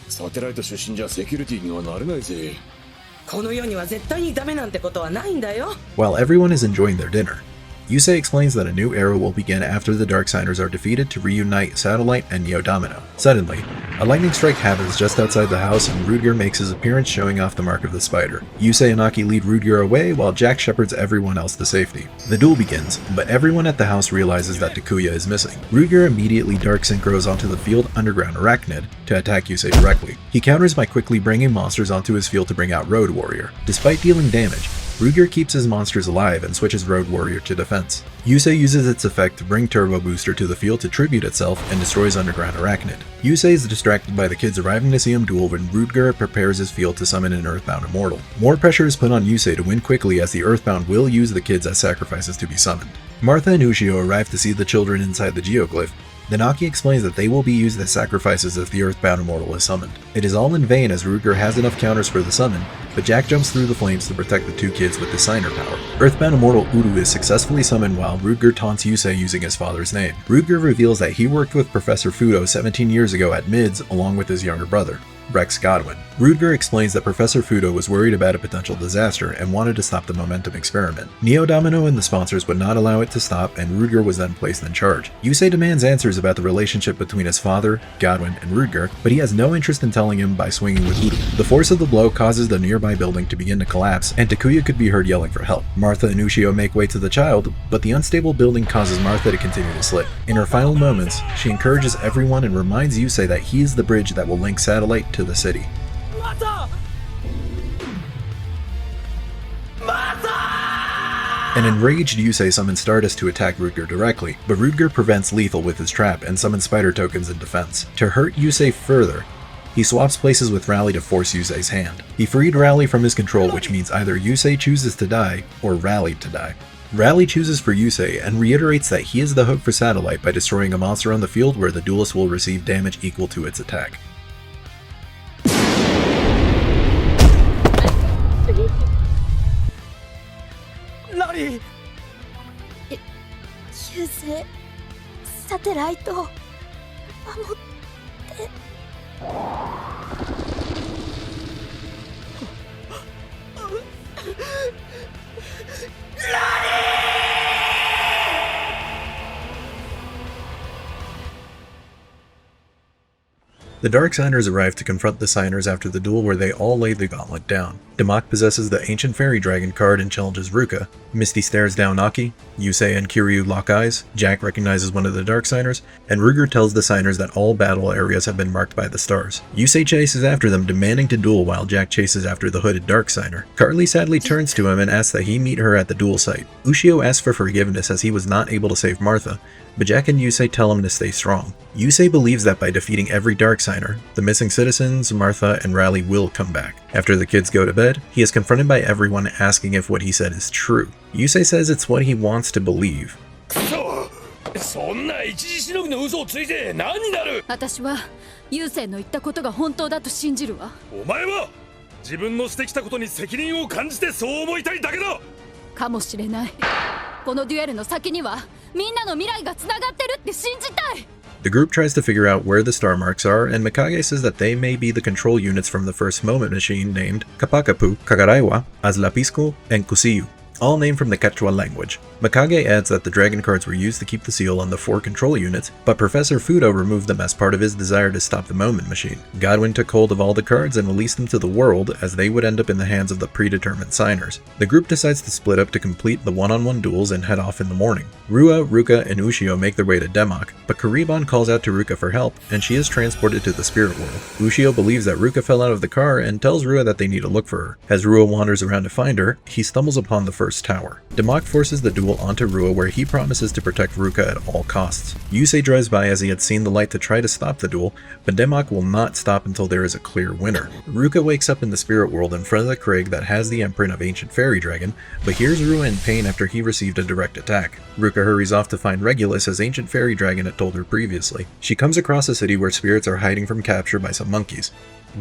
サテライト出身じゃセキュリティにはなれないぜ。この世には絶対にダメなんてことはないんだよ。 While everyone is enjoying their dinner, Yusei explains that a new era will begin after the Dark Signers are defeated to reunite Satellite and Neo-Domino. Suddenly, a lightning strike happens just outside the house and Rudger makes his appearance, showing off the mark of the spider. Yusei and Aki lead Rudger away while Jack shepherds everyone else to safety. The duel begins, but everyone at the house realizes that Takuya is missing. Rudger immediately dark synchros onto the field underground Arachnid to attack Yusei directly. He counters by quickly bringing monsters onto his field to bring out Road Warrior. Despite dealing damage, Rudger keeps his monsters alive and switches Road Warrior to defense. Yusei uses its effect to bring Turbo Booster to the field to tribute itself and destroys Underground Arachnid. Yusei is distracted by the kids arriving to see him duel when Rudger prepares his field to summon an Earthbound Immortal. More pressure is put on Yusei to win quickly as the Earthbound will use the kids as sacrifices to be summoned. Martha and Ushio arrive to see the children inside the Geoglyph, Then Aki explains that they will be used as sacrifices if the Earthbound Immortal is summoned. It is all in vain as Rudger has enough counters for the summon, but Jack jumps through the flames to protect the two kids with the Signer power. Earthbound Immortal Uru is successfully summoned while Rudger taunts Yusei using his father's name. Rudger reveals that he worked with Professor Fudo 17 years ago at MIDS along with his younger brother, Rex Godwin. Rudger explains that Professor Fudo was worried about a potential disaster and wanted to stop the momentum experiment. Neo Domino and the sponsors would not allow it to stop, and Rudger was then placed in charge. Yusei demands answers about the relationship between his father, Godwin, and Rudger, but he has no interest in telling him by swinging with Uru. The force of the blow causes the nearby building to begin to collapse, and Takuya could be heard yelling for help. Martha and Ushio make way to the child, but the unstable building causes Martha to continue to slip. In her final moments, she encourages everyone and reminds Yusei that he is the bridge that will link Satellite to the city. An enraged Yusei summons Stardust to attack Rudger directly, but Rudger prevents lethal with his trap and summons spider tokens in defense. To hurt Yusei further, he swaps places with Rally to force Yusei's hand. He freed Rally from his control, which means either Yusei chooses to die or Rally to die. Rally chooses for Yusei and reiterates that he is the hook for Satellite by destroying a monster on the field where the duelist will receive damage equal to its attack. Yusei, サテライトを守って。The Dark Signers arrive to confront the Signers after the duel where they all lay the gauntlet down. Demak possesses the Ancient Fairy Dragon card and challenges Ruka. Misty stares down Aki. Yusei and Kiryu lock eyes. Jack recognizes one of the Dark Signers, and Rudger tells the Signers that all battle areas have been marked by the stars. Yusei chases after them, demanding to duel while Jack chases after the hooded Dark Signer. Carly sadly turns to him and asks that he meet her at the duel site. Ushio asks for forgiveness as he was not able to save Martha, but Jack and Yusei tell him to stay strong. Yusei believes that by defeating every Dark Signer, the missing citizens, Martha, and Rally will come back. After the kids go to bed, he is confronted by everyone asking if what he said is true. Yusei says it's what he wants to believe. そんな一時しのぎの嘘をついて何になる。私はユウセイの言ったことが本当だと信じるわ。お前は自分のしてきたことに責任を感じてそう思いたいだけだ。かもしれない。このデュエルの先にはみんなの未来がつながってるって信じたい。 The group tries to figure out where the star marks are, and Mikage says that they may be the control units from the first moment machine named Kapakapu, Kagaraiwa, Azlapisco, and Kusiyu, all named from the Quechua language. Mikage adds that the dragon cards were used to keep the seal on the 4 control units, but Professor Fudo removed them as part of his desire to stop the moment machine. Godwin took hold of all the cards and released them to the world, as they would end up in the hands of the predetermined signers. The group decides to split up to complete the one-on-one duels and head off in the morning. Rua, Ruka, and Ushio make their way to Demak, but Kariban calls out to Ruka for help, and she is transported to the spirit world. Ushio believes that Ruka fell out of the car and tells Rua that they need to look for her. As Rua wanders around to find her, he stumbles upon the first tower. Demak forces the duel onto Rua, where he promises to protect Ruka at all costs. Yusei drives by as he had seen the light to try to stop the duel, but Demak will not stop until there is a clear winner. Ruka wakes up in the spirit world in front of the crag that has the imprint of Ancient Fairy Dragon, but hears Rua in pain after he received a direct attack. Ruka hurries off to find Regulus, as Ancient Fairy Dragon had told her previously. She comes across a city where spirits are hiding from capture by some monkeys.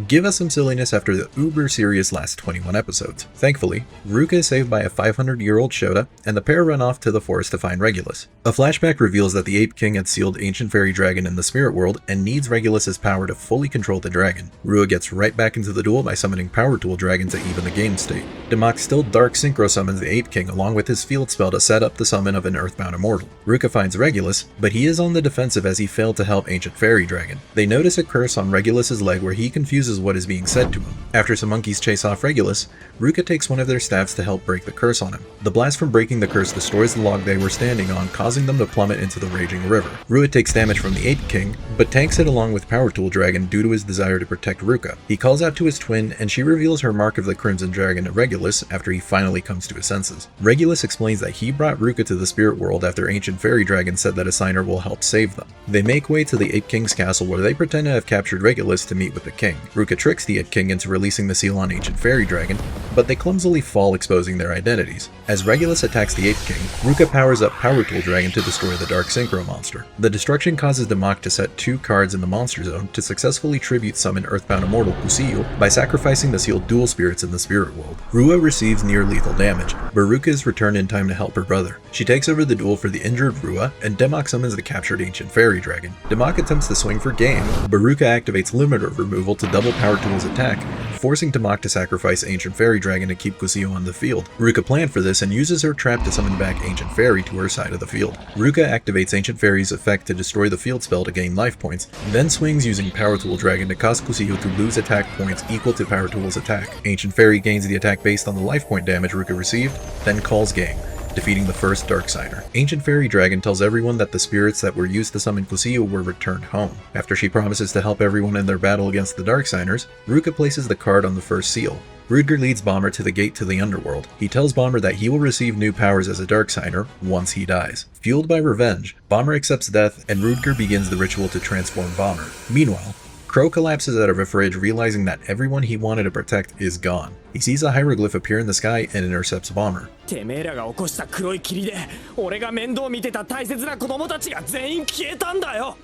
Give us some silliness after the uber serious last 21 episodes. Thankfully, Ruka is saved by a 500-year-old Shota, and the pair run off to the forest to find Regulus. A flashback reveals that the Ape King had sealed Ancient Fairy Dragon in the spirit world and needs Regulus's power to fully control the dragon. Rua gets right back into the duel by summoning Power Tool Dragon to even the game state. Demak still Dark Synchro summons the Ape King along with his field spell to set up the summon of an Earthbound Immortal. Ruka finds Regulus, but he is on the defensive as he failed to help Ancient Fairy Dragon. They notice a curse on Regulus's leg where he confuses what is being said to him. After some monkeys chase off Regulus, Ruka takes one of their staffs to help break the curse on him. The blast from breaking the curse destroys the log they were standing on, causing them to plummet into the raging river. Rua takes damage from the Ape King, but tanks it along with Power Tool Dragon due to his desire to protect Ruka. He calls out to his twin, and she reveals her mark of the Crimson Dragon to Regulus after he finally comes to his senses. Regulus explains that he brought Ruka to the spirit world after Ancient Fairy Dragon said that a signer will help save them. They make way to the Ape King's castle where they pretend to have captured Regulus to meet with the king. Ruka tricks the It King into releasing the seal on Ancient Fairy Dragon, but they clumsily fall, exposing their identities. As Regulus attacks the It King, Ruka powers up Power Tool Dragon to destroy the Dark Synchro monster. The destruction causes Demak to set 2 cards in the monster zone to successfully tribute summon Earthbound Immortal Kusiyo by sacrificing the sealed dual spirits in the spirit world. Rua receives near lethal damage, but Ruka is returned in time to help her brother. She takes over the duel for the injured Rua, and Demak summons the captured Ancient Fairy Dragon. Demak attempts to swing for game, but Ruka activates Limiter Removal to double Power Tool's attack, forcing Demak to sacrifice Ancient Fairy Dragon to keep Kusiyo on the field. Ruka planned for this and uses her trap to summon back Ancient Fairy to her side of the field. Ruka activates Ancient Fairy's effect to destroy the field spell to gain life points, then swings using Power Tool Dragon to cause Kusiyo to lose attack points equal to Power Tool's attack. Ancient Fairy gains the attack based on the life point damage Ruka received, then calls game, defeating the first Dark Signer. Ancient Fairy Dragon tells everyone that the spirits that were used to summon Kusiyo were returned home. After she promises to help everyone in their battle against the Dark Signers, Ruka places the card on the first seal. Rudger leads Bomber to the gate to the underworld. He tells Bomber that he will receive new powers as a Dark Signer once he dies. Fueled by revenge, Bomber accepts death and Rudger begins the ritual to transform Bomber. Meanwhile, Crow collapses out of a fridge, realizing that everyone he wanted to protect is gone. He sees a hieroglyph appear in the sky and intercepts Bomber. てめえらが起こした黒い霧で俺が面倒見てた大切な子供たちが全員消えたんだよ。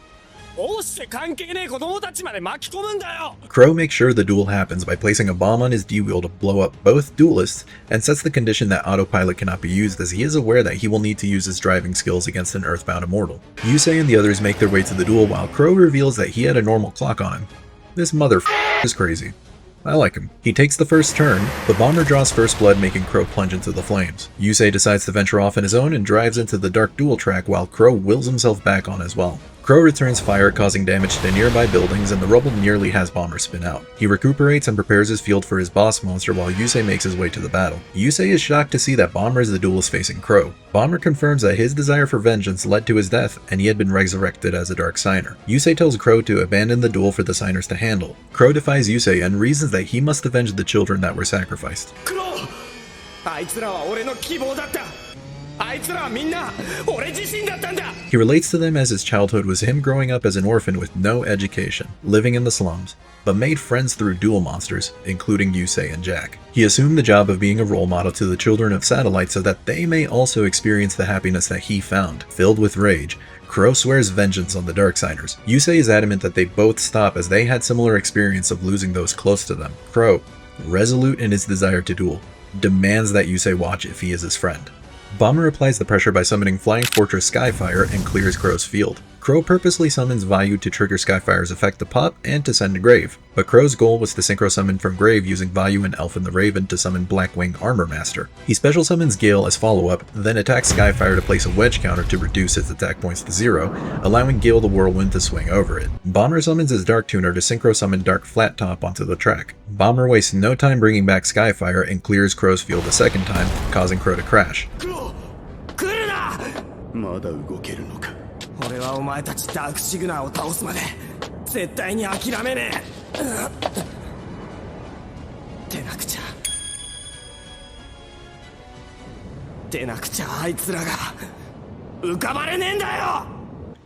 どうして関係ねえ子供たちまで巻き込むんだよ。 Crow makes sure the duel happens by placing a bomb on his D-wheel to blow up both duelists and sets the condition that autopilot cannot be used, as he is aware that he will need to use his driving skills against an Earthbound Immortal. Yusei and the others make their way to the duel while Crow reveals that he had a normal clock on him. This motherfucker is crazy. I like him. He takes the first turn, but Bomber draws first blood, making Crow plunge into the flames. Yusei decides to venture off on his own and drives into the dark duel track while Crow wills himself back on as well. Crow returns fire, causing damage to nearby buildings, and the rubble nearly has Bomber spin out. He recuperates and prepares his field for his boss monster while Yusei makes his way to the battle. Yusei is shocked to see that Bomber is the duelist facing Crow. Bomber confirms that his desire for vengeance led to his death and he had been resurrected as a Dark Signer. Yusei tells Crow to abandon the duel for the Signers to handle. Crow defies Yusei and reasons that he must avenge the children that were sacrificed. Crow! あいつらは俺の希望だった。 He relates to them as his childhood was him growing up as an orphan with no education, living in the slums, but made friends through duel monsters, including Yusei and Jack. He assumed the job of being a role model to the children of Satellite so that they may also experience the happiness that he found. Filled with rage, Crow swears vengeance on the Darksigners. Yusei is adamant that they both stop as they had similar experience of losing those close to them. Crow, resolute in his desire to duel, demands that Yusei watch if he is his friend. Bomber applies the pressure by summoning Flying Fortress Skyfire and clears Crow's field. Crow purposely summons Vayu to trigger Skyfire's effect to pop and to send to Grave, but Crow's goal was to synchro summon from Grave using Vayu and Elfin the Raven to summon Blackwing Armor Master. He special summons Gale as follow-up, then attacks Skyfire to place a wedge counter to reduce its attack points to 0, allowing Gale the Whirlwind to swing over it. Bomber summons his Dark Tuner to synchro summon Dark Flat Top onto the track. Bomber wastes no time bringing back Skyfire and clears Crow's field a second time, causing Crow to crash. まだ動けるのか。俺はお前たちダークシグナーを倒すまで絶対に諦めねえ。出なくちゃ。出なくちゃあいつらが浮かばれねえんだよ。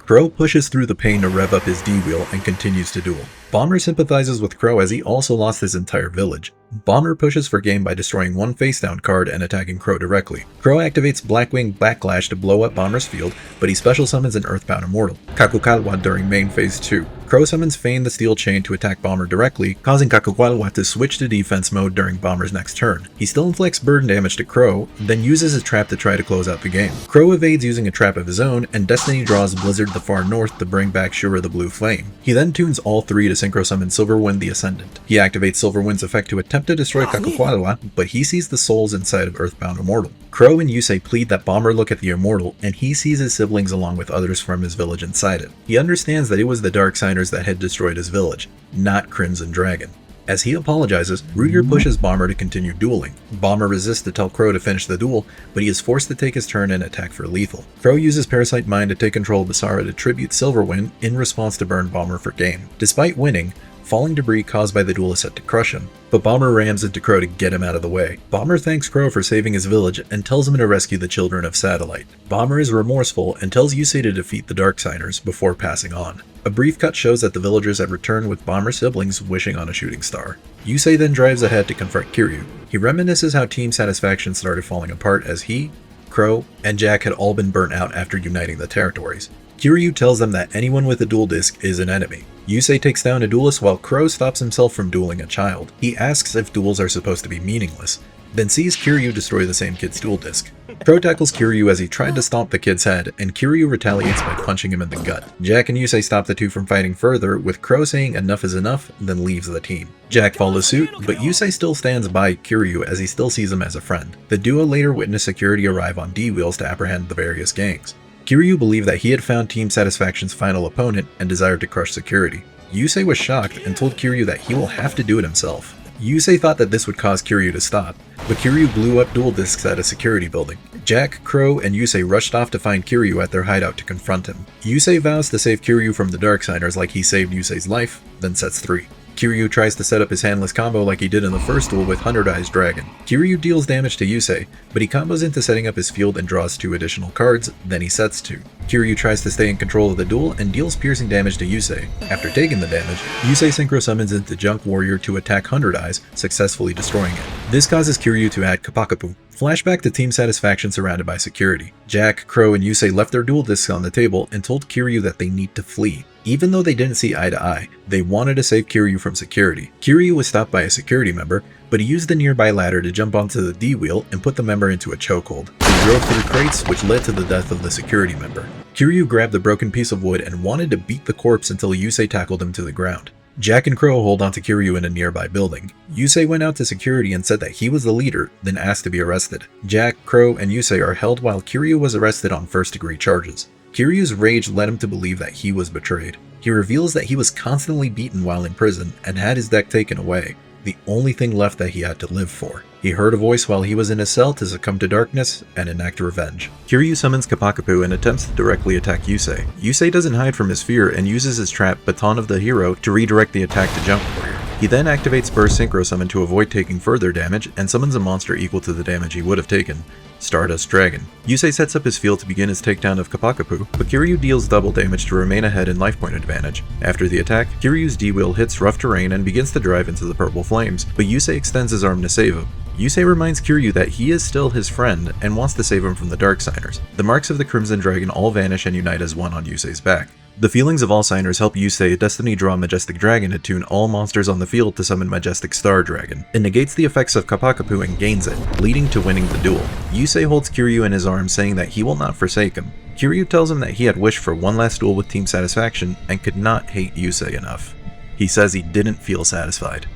Crow pushes through the pain to rev up his D-wheel and continues to duel. Bomber sympathizes with Crow as he also lost his entire village. Bomber pushes for game by destroying one face-down card and attacking Crow directly. Crow activates Blackwing Backlash to blow up Bomber's field, but he special summons an Earthbound Immortal, Kakukalwa, during main phase 2. Crow summons Feign the Steel Chain to attack Bomber directly, causing Kakukalwa to switch to defense mode during Bomber's next turn. He still inflicts burn damage to Crow, then uses his trap to try to close out the game. Crow evades using a trap of his own, and Destiny draws Blizzard the Far North to bring back Shura the Blue Flame. He then tunes all three to synchro summon Silverwind the Ascendant. He activates Silverwind's effect to attempt to destroy Kakukalwa, but he sees the souls inside of Earthbound Immortal. Crow and Yusei plead that Bomber look at the Immortal, and he sees his siblings along with others from his village inside it. He understands that it was the Darksigners that had destroyed his village, not Crimson Dragon. As he apologizes, Rudger pushes Bomber to continue dueling. Bomber resists to tell Crow to finish the duel, but he is forced to take his turn and attack for lethal. Crow uses Parasite Mind to take control of Basara to tribute Silverwind in response to burn Bomber for game. Despite winning, falling debris caused by the duelist set to crush him, but Bomber rams into Crow to get him out of the way. Bomber thanks Crow for saving his village and tells him to rescue the children of Satellite. Bomber is remorseful and tells Yusei to defeat the Darksiders before passing on. A brief cut shows that the villagers have returned with Bomber's siblings wishing on a shooting star. Yusei then drives ahead to confront Kiryu. He reminisces how Team Satisfaction started falling apart as he, Crow, and Jack had all been burnt out after uniting the territories. Kiryu tells them that anyone with a duel disc is an enemy. Yusei takes down a duelist while Crow stops himself from dueling a child. He asks if duels are supposed to be meaningless, then sees Kiryu destroy the same kid's duel disc. Crow tackles Kiryu as he tried to stomp the kid's head, and Kiryu retaliates by punching him in the gut. Jack and Yusei stop the two from fighting further, with Crow saying enough is enough, then leaves the team. Jack follows suit, but Yusei still stands by Kiryu as he still sees him as a friend. The duo later witness security arrive on D-Wheels to apprehend the various gangs. Kiryu believed that he had found Team Satisfaction's final opponent and desired to crush security. Yusei was shocked and told Kiryu that he will have to do it himself. Yusei thought that this would cause Kiryu to stop, but Kiryu blew up duel discs at a security building. Jack, Crow, and Yusei rushed off to find Kiryu at their hideout to confront him. Yusei vows to save Kiryu from the Darksiders like he saved Yusei's life, then sets 3. Kiryu tries to set up his handless combo like he did in the first duel with 100 Eyes Dragon. Kiryu deals damage to Yusei, but he combos into setting up his field and draws 2 additional cards, then he sets 2. Kiryu tries to stay in control of the duel and deals piercing damage to Yusei. After taking the damage, Yusei synchro summons into Junk Warrior to attack 100 Eyes, successfully destroying it. This causes Kiryu to add Kapakapu. Flashback to Team Satisfaction surrounded by security. Jack, Crow, and Yusei left their duel discs on the table and told Kiryu that they need to flee. Even though they didn't see eye to eye, they wanted to save Kiryu from security. Kiryu was stopped by a security member, but he used the nearby ladder to jump onto the D-wheel and put the member into a chokehold. He drove through crates, which led to the death of the security member. Kiryu grabbed the broken piece of wood and wanted to beat the corpse until Yusei tackled him to the ground. Jack and Crow hold onto Kiryu in a nearby building. Yusei went out to security and said that he was the leader, then asked to be arrested. Jack, Crow, and Yusei are held while Kiryu was arrested on first-degree charges. Kiryu's rage led him to believe that he was betrayed. He reveals that he was constantly beaten while in prison and had his deck taken away, the only thing left that he had to live for. He heard a voice while he was in his cell to succumb to darkness and enact revenge. Kiryu summons Kapakapu and attempts to directly attack Yusei. Yusei doesn't hide from his fear and uses his trap Baton of the Hero to redirect the attack to Junk Warrior. He then activates Burst Synchro Summon to avoid taking further damage and summons a monster equal to the damage he would have taken, Stardust Dragon. Yusei sets up his field to begin his takedown of Kapakapu, but Kiryu deals double damage to remain ahead in life point advantage. After the attack, Kiryu's D-Wheel hits rough terrain and begins to drive into the purple flames, but Yusei extends his arm to save him. Yusei reminds Kiryu that he is still his friend and wants to save him from the Darksiders. The marks of the Crimson Dragon all vanish and unite as one on Yusei's back. The feelings of all signers help Yusei Destiny draw Majestic Dragon to tune all monsters on the field to summon Majestic Star Dragon. It negates the effects of Kapakapu and gains it, leading to winning the duel. Yusei holds Kiryu in his arms, saying that he will not forsake him. Kiryu tells him that he had wished for one last duel with Team Satisfaction and could not hate Yusei enough. He says he didn't feel satisfied,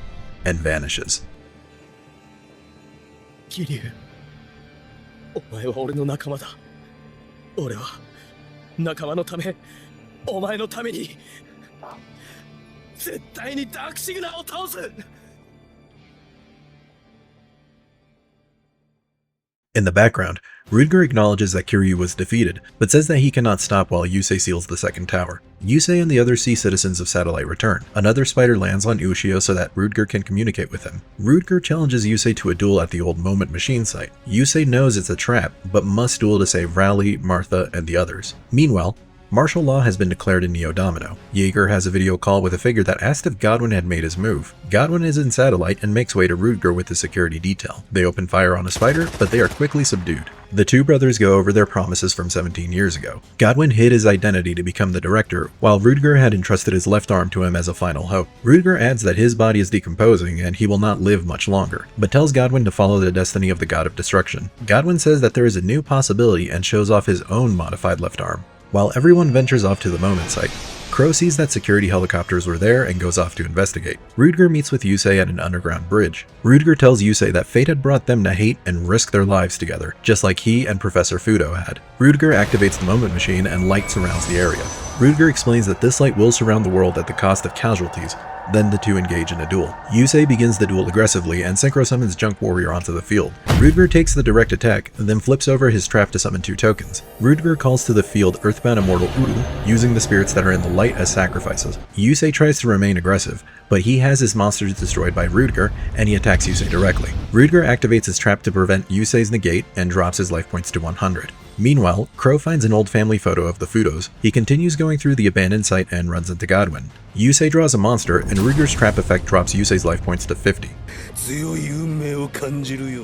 and vanishes. Kiryu, お前は俺の仲間だ。俺は仲間のため、お前のために絶対にダークシグナーを倒す。In the background, Rudger acknowledges that Kiryu was defeated, but says that he cannot stop while Yusei seals the second tower. Yusei and the other sea citizens of Satellite return. Another spider lands on Ushio so that Rudger can communicate with him. Rudger challenges Yusei to a duel at the old Moment Machine site. Yusei knows it's a trap, but must duel to save Rowley, Martha, and the others. Meanwhile, martial law has been declared in Neo Domino. Jaeger has a video call with a figure that asked if Godwin had made his move. Godwin is in Satellite and makes way to Rudger with the security detail. They open fire on a spider, but they are quickly subdued. The two brothers go over their promises from 17 years ago. Godwin hid his identity to become the director, while Rudger had entrusted his left arm to him as a final hope. Rudger adds that his body is decomposing and he will not live much longer, but tells Godwin to follow the destiny of the God of Destruction. Godwin says that there is a new possibility and shows off his own modified left arm. While everyone ventures off to the Moment site, Crow sees that security helicopters were there and goes off to investigate. Rudger meets with Yusei at an underground bridge. Rudger tells Yusei that fate had brought them to hate and risk their lives together, just like he and Professor Fudo had. Rudger activates the Moment Machine and light surrounds the area. Rudger explains that this light will surround the world at the cost of casualties. Then the two engage in a duel. Yusei begins the duel aggressively and synchro summons Junk Warrior onto the field. Rudger takes the direct attack, then flips over his trap to summon two tokens. Rudger calls to the field Earthbound Immortal Uru, using the spirits that are in the light as sacrifices. Yusei tries to remain aggressive, but he has his monsters destroyed by Rudger, and he attacks Yusei directly. Rudger activates his trap to prevent Yusei's negate and drops his life points to 100. Meanwhile, Crow finds an old family photo of the Fudos. He continues going through the abandoned site and runs into Godwin. Yusei draws a monster, and Rudger's trap effect drops Yusei's life points to 50. 強い運命を感じるよ。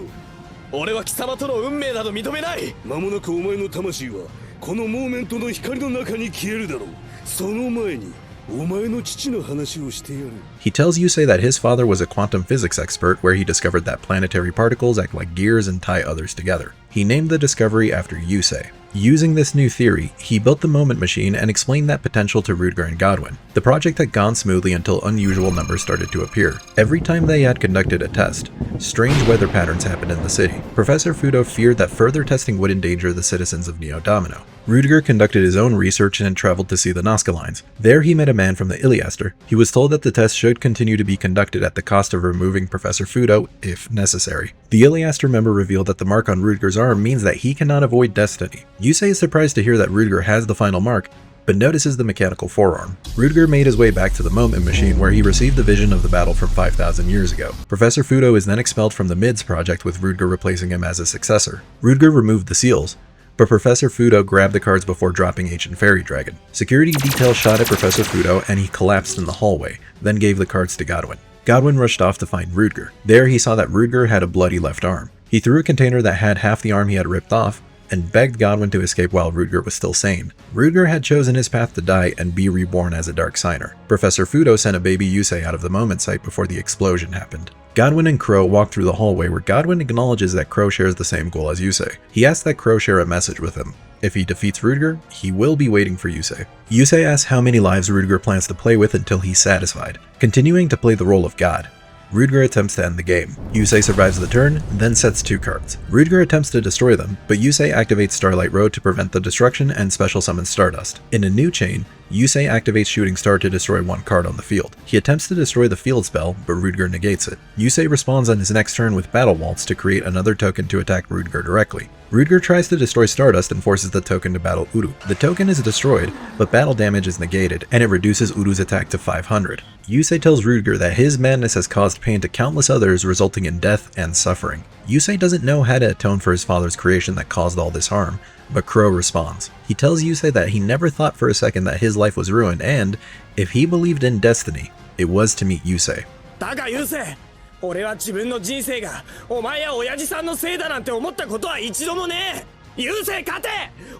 俺は貴様との運命など認めない。間もなくお前の魂はこのモーメントの光の中に消えるだろう。その前にお前の父の話をしてやる。He tells Yusei that his father was a quantum physics expert where he discovered that planetary particles act like gears and tie others together. He named the discovery after Yusei. Using this new theory, he built the Moment Machine and explained that potential to Rudger and Godwin. The project had gone smoothly until unusual numbers started to appear. Every time they had conducted a test, strange weather patterns happened in the city. Professor Fudo feared that further testing would endanger the citizens of Neo Domino. Rudger conducted his own research and traveled to see the Nazca lines. There he met a man from the Iliaster. He was told that the test should continue to be conducted at the cost of removing Professor Fudo, if necessary. The Iliaster member revealed that the mark on Rudger's arm means that he cannot avoid destiny. Yusei is surprised to hear that Rudger has the final mark, but notices the mechanical forearm. Rudger made his way back to the Moment Machine where he received the vision of the battle from 5,000 years ago. Professor Fudo is then expelled from the MIDS project with Rudger replacing him as a successor. Rudger removed the seals, but Professor Fudo grabbed the cards before dropping Ancient Fairy Dragon. Security detail shot at Professor Fudo and he collapsed in the hallway, then gave the cards to Godwin. Godwin rushed off to find Rudger. There he saw that Rudger had a bloody left arm. He threw a container that had half the arm he had ripped off, and begged Godwin to escape while Rudger was still sane. Rudger had chosen his path to die and be reborn as a Dark Signer. Professor Fudo sent a baby Yusei out of the Moment site before the explosion happened. Godwin and Crow walk through the hallway where Godwin acknowledges that Crow shares the same goal as Yusei. He asks that Crow share a message with him. If he defeats Rudger, he will be waiting for Yusei. Yusei asks how many lives Rudger plans to play with until he's satisfied, continuing to play the role of God. Rudger attempts to end the game. Yusei survives the turn, then sets 2 cards. Rudger attempts to destroy them, but Yusei activates Starlight Road to prevent the destruction and special summons Stardust. In a new chain, Yusei activates Shooting Star to destroy 1 card on the field. He attempts to destroy the field spell, but Rudger negates it. Yusei responds on his next turn with Battle Waltz to create another token to attack Rudger directly. Rudger tries to destroy Stardust and forces the token to battle Uru. The token is destroyed, but battle damage is negated, and it reduces Uru's attack to 500. Yusei tells Rudger that his madness has caused pain to countless others, resulting in death and suffering. Yusei doesn't know how to atone for his father's creation that caused all this harm, but Crow responds. He tells Yusei that he never thought for a second that his life was ruined, and if he believed in destiny, it was to meet Yusei. だがYusei、俺は自分の人生がお前や親父さんのせいだなんて思ったことは一度もねえ。Yusei勝て！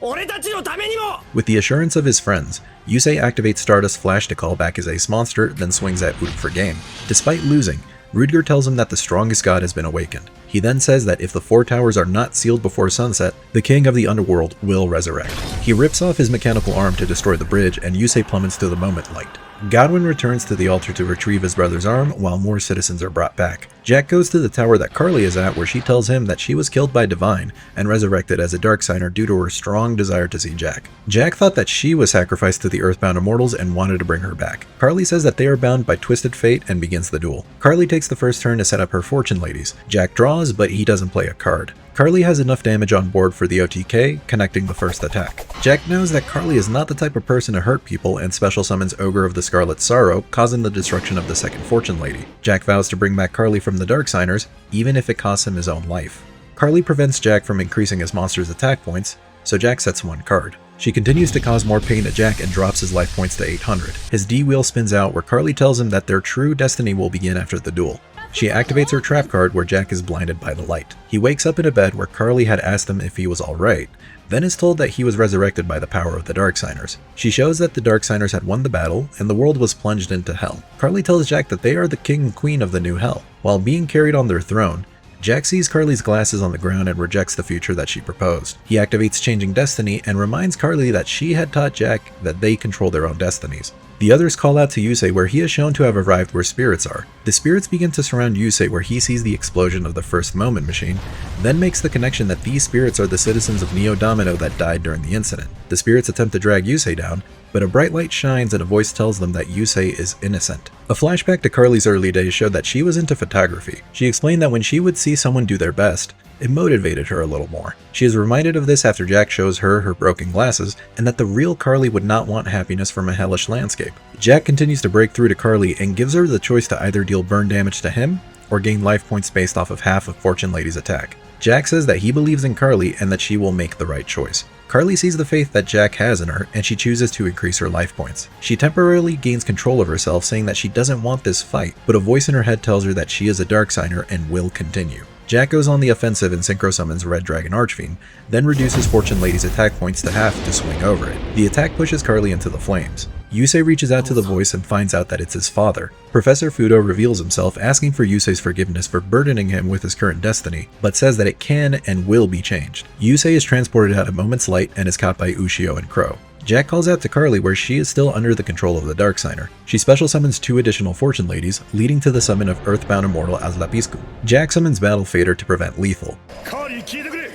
俺たちのためにも! With the assurance of his friends, Yusei activates Stardust Flash to call back his ace monster, then swings at Uru for game. Despite losing, Rudger tells him that the strongest god has been awakened. He then says that if the 4 towers are not sealed before sunset, the king of the underworld will resurrect. He rips off his mechanical arm to destroy the bridge, and Yusei plummets to the Moment Light. Godwin returns to the altar to retrieve his brother's arm while more citizens are brought back. Jack goes to the tower that Carly is at where she tells him that she was killed by Divine and resurrected as a Dark Signer due to her strong desire to see Jack. Jack thought that she was sacrificed to the Earthbound Immortals and wanted to bring her back. Carly says that they are bound by twisted fate and begins the duel. Carly takes the first turn to set up her fortune ladies. Jack draws, but he doesn't play a card. Carly has enough damage on board for the OTK, connecting the first attack. Jack knows that Carly is not the type of person to hurt people and special summons Ogre of the Scarlet Sorrow, causing the destruction of the second Fortune Lady. Jack vows to bring back Carly from the Dark Signers, even if it costs him his own life. Carly prevents Jack from increasing his monster's attack points, so Jack sets 1 card. She continues to cause more pain to Jack and drops his life points to 800. His D-wheel spins out where Carly tells him that their true destiny will begin after the duel. She activates her trap card where Jack is blinded by the light. He wakes up in a bed where Carly had asked him if he was alright, then is told that he was resurrected by the power of the Dark Signers. She shows that the Dark Signers had won the battle, and the world was plunged into hell. Carly tells Jack that they are the king and queen of the new hell. While being carried on their throne, Jack sees Carly's glasses on the ground and rejects the future that she proposed. He activates Changing Destiny and reminds Carly that she had taught Jack that they control their own destinies. The others call out to Yusei where he is shown to have arrived where spirits are. The spirits begin to surround Yusei where he sees the explosion of the first Moment Machine, then makes the connection that these spirits are the citizens of Neo Domino that died during the incident. The spirits attempt to drag Yusei down, but a bright light shines and a voice tells them that Yusei is innocent. A flashback to Carly's early days showed that she was into photography. She explained that when she would see someone do their best, It motivated her a little more. She is reminded of this after Jack shows her her broken glasses, and that the real Carly would not want happiness from a hellish landscape. Jack continues to break through to Carly and gives her the choice to either deal burn damage to him, or gain life points based off of half of Fortune Lady's attack. Jack says that he believes in Carly and that she will make the right choice. Carly sees the faith that Jack has in her, and she chooses to increase her life points. She temporarily gains control of herself, saying that she doesn't want this fight, but a voice in her head tells her that she is a dark signer and will continue. Jack goes on the offensive and synchro summons Red Dragon Archfiend, then reduces Fortune Lady's attack points to half to swing over it. The attack pushes Carly into the flames. Yusei reaches out to the voice and finds out that it's his father. Professor Fudo reveals himself, asking for Yusei's forgiveness for burdening him with his current destiny, but says that it can and will be changed. Yusei is transported at a moment's light and is caught by Ushio and Crow. Jack calls out to Carly where she is still under the control of the Dark Signer. She special summons 2 additional Fortune Ladies, leading to the summon of Earthbound Immortal Azlapiscu. Jack summons Battle Fader to prevent lethal. Carly, 聞いてくれ。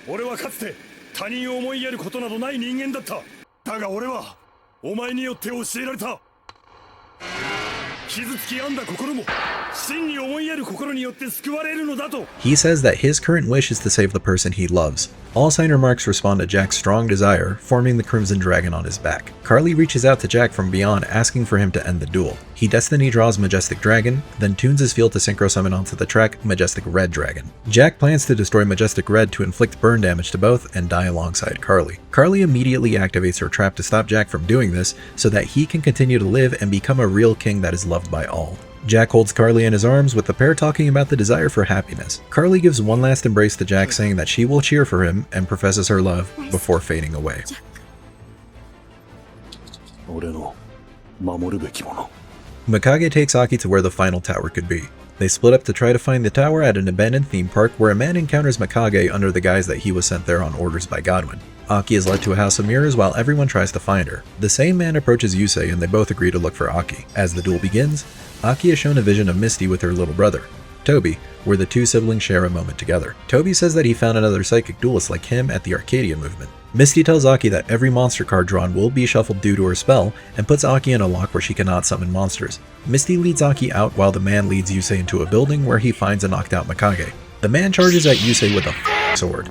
俺はかつて他人を思いやることなどない人間だった。だが俺はお前によって教えられた。傷つき病んだ心も真に思いやる心によって救われるのだと。He says that his current wish is to save the person he loves. All signer marks respond to Jack's strong desire, forming the Crimson Dragon on his back. Carly reaches out to Jack from beyond, asking for him to end the duel. He Destiny draws Majestic Dragon, then tunes his field to synchro summon onto the track Majestic Red Dragon. Jack plans to destroy Majestic Red to inflict burn damage to both and die alongside Carly. Carly immediately activates her trap to stop Jack from doing this, so that he can continue to live and become a real king that is loved by all. Jack holds Carly in his arms, with the pair talking about the desire for happiness. Carly gives one last embrace to Jack, saying that she will cheer for him, and professes her love before fading away. Mikage takes Aki to where the final tower could be. They split up to try to find the tower at an abandoned theme park, where a man encounters Mikage under the guise that he was sent there on orders by Godwin. Aki is led to a house of mirrors while everyone tries to find her. The same man approaches Yusei and they both agree to look for Aki. As the duel begins, Aki is shown a vision of Misty with her little brother, Toby, where the 2 siblings share a moment together. Toby says that he found another psychic duelist like him at the Arcadia movement. Misty tells Aki that every monster card drawn will be shuffled due to her spell, and puts Aki in a lock where she cannot summon monsters. Misty leads Aki out while the man leads Yusei into a building where he finds a knocked out Mikage. The man charges at Yusei with a sword.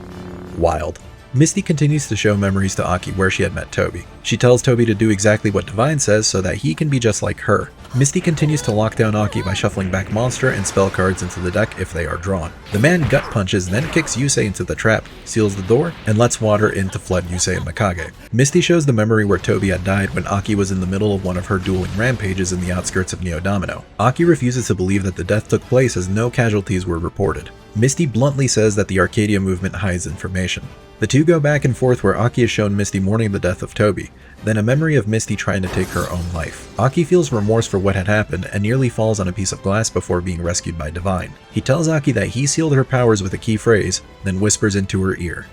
Wild. Misty continues to show memories to Aki where she had met Toby. She tells Toby to do exactly what Divine says so that he can be just like her. Misty continues to lock down Aki by shuffling back monster and spell cards into the deck if they are drawn. The man gut punches, then kicks Yusei into the trap, seals the door, and lets water in to flood Yusei and Mikage. Misty shows the memory where Toby had died when Aki was in the middle of one of her dueling rampages in the outskirts of Neodomino. Aki refuses to believe that the death took place as no casualties were reported. Misty bluntly says that the Arcadia movement hides information. The 2 go back and forth where Aki is shown Misty mourning the death of Toby, then a memory of Misty trying to take her own life. Aki feels remorse for what had happened and nearly falls on a piece of glass before being rescued by Divine. He tells Aki that he sealed her powers with a key phrase, then whispers into her ear.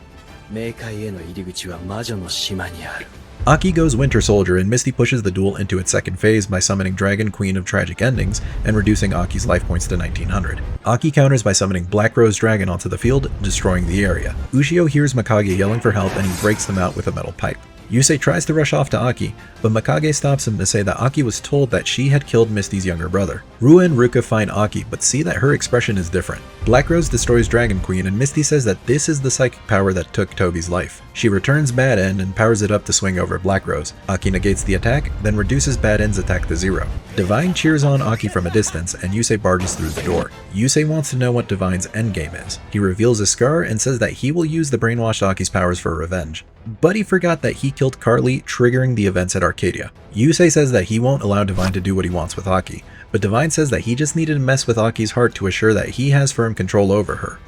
Aki goes Winter Soldier and Misty pushes the duel into its second phase by summoning Dragon Queen of Tragic Endings and reducing Aki's life points to 1900. Aki counters by summoning Black Rose Dragon onto the field, destroying the area. Ushio hears Mikage yelling for help and he breaks them out with a metal pipe. Yusei tries to rush off to Aki, but Mikage stops him to say that Aki was told that she had killed Misty's younger brother. Rua and Ruka find Aki, but see that her expression is different. Black Rose destroys Dragon Queen, and Misty says that this is the psychic power that took Toby's life. She returns Bad End and powers it up to swing over Black Rose. Aki negates the attack, then reduces Bad End's attack to 0. Divine cheers on Aki from a distance, and Yusei barges through the door. Yusei wants to know what Divine's endgame is. He reveals his scar and says that he will use the brainwashed Aki's powers for revenge. But he forgot that he killed Carly, triggering the events at Arcadia. Yusei says that he won't allow Divine to do what he wants with Aki, but Divine says that he just needed to mess with Aki's heart to assure that he has firm control over her.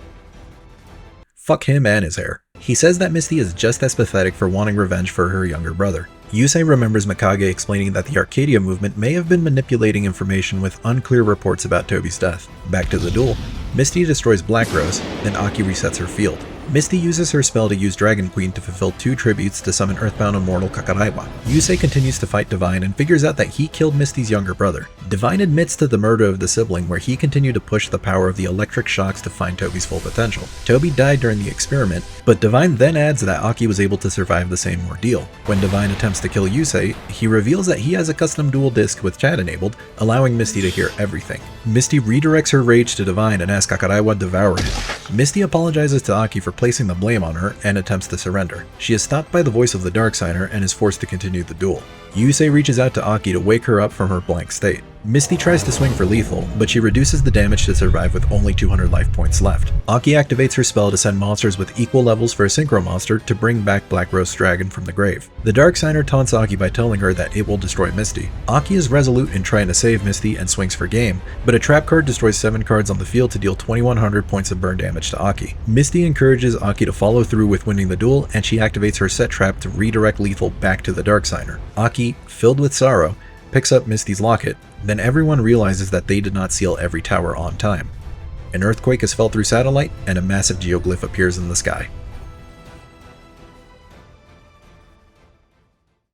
Fuck him and his hair. He says that Misty is just as pathetic for wanting revenge for her younger brother. Yusei remembers Mikage explaining that the Arcadia movement may have been manipulating information with unclear reports about Toby's death. Back to the duel. Misty destroys Black Rose, then Aki resets her field. Misty uses her spell to use Dragon Queen to fulfill 2 tributes to summon Earthbound Immortal Kakaraiwa. Yusei continues to fight Divine and figures out that he killed Misty's younger brother. Divine admits to the murder of the sibling, where he continued to push the power of the electric shocks to find Toby's full potential. Toby died during the experiment, but Divine then adds that Aki was able to survive the same ordeal. When Divine attempts to kill Yusei, he reveals that he has a custom dual disc with chat enabled, allowing Misty to hear everything. Misty redirects her rage to Divine and asks Kakaraiwa to devour it. Misty apologizes to Aki for placing the blame on her and attempts to surrender. She is stopped by the voice of the Darksigner and is forced to continue the duel. Yusei reaches out to Aki to wake her up from her blank state. Misty tries to swing for lethal, but she reduces the damage to survive with only 200 life points left. Aki activates her spell to send monsters with equal levels for a synchro monster to bring back Black Roast Dragon from the grave. The Darksigner taunts Aki by telling her that it will destroy Misty. Aki is resolute in trying to save Misty and swings for game, but a trap card destroys 7 cards on the field to deal 2100 points of burn damage to Aki. Misty encourages Aki to follow through with winning the duel, and she activates her set trap to redirect lethal back to the Darksigner. Aki, filled with sorrow, picks up Misty's locket. Then everyone realizes that they did not seal every tower on time. An earthquake is felt through satellite, and a massive geoglyph appears in the sky.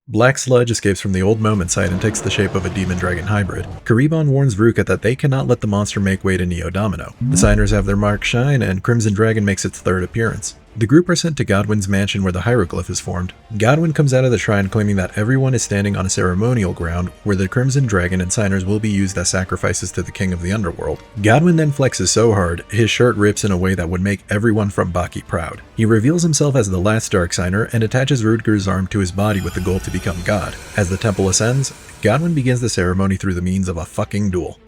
Black sludge escapes from the old moment site and takes the shape of a demon-dragon hybrid. Kiryu warns Ruka that they cannot let the monster make way to Neo Domino. The signers have their mark shine, and Crimson Dragon makes its 3rd appearance. The group are sent to Godwin's mansion where the hieroglyph is formed. Godwin comes out of the shrine claiming that everyone is standing on a ceremonial ground where the Crimson Dragon and signers will be used as sacrifices to the king of the underworld. Godwin then flexes so hard, his shirt rips in a way that would make everyone from Baki proud. He reveals himself as the last Dark Signer and attaches Rudger's arm to his body with the goal to become God. As the temple ascends, Godwin begins the ceremony through the means of a fucking duel.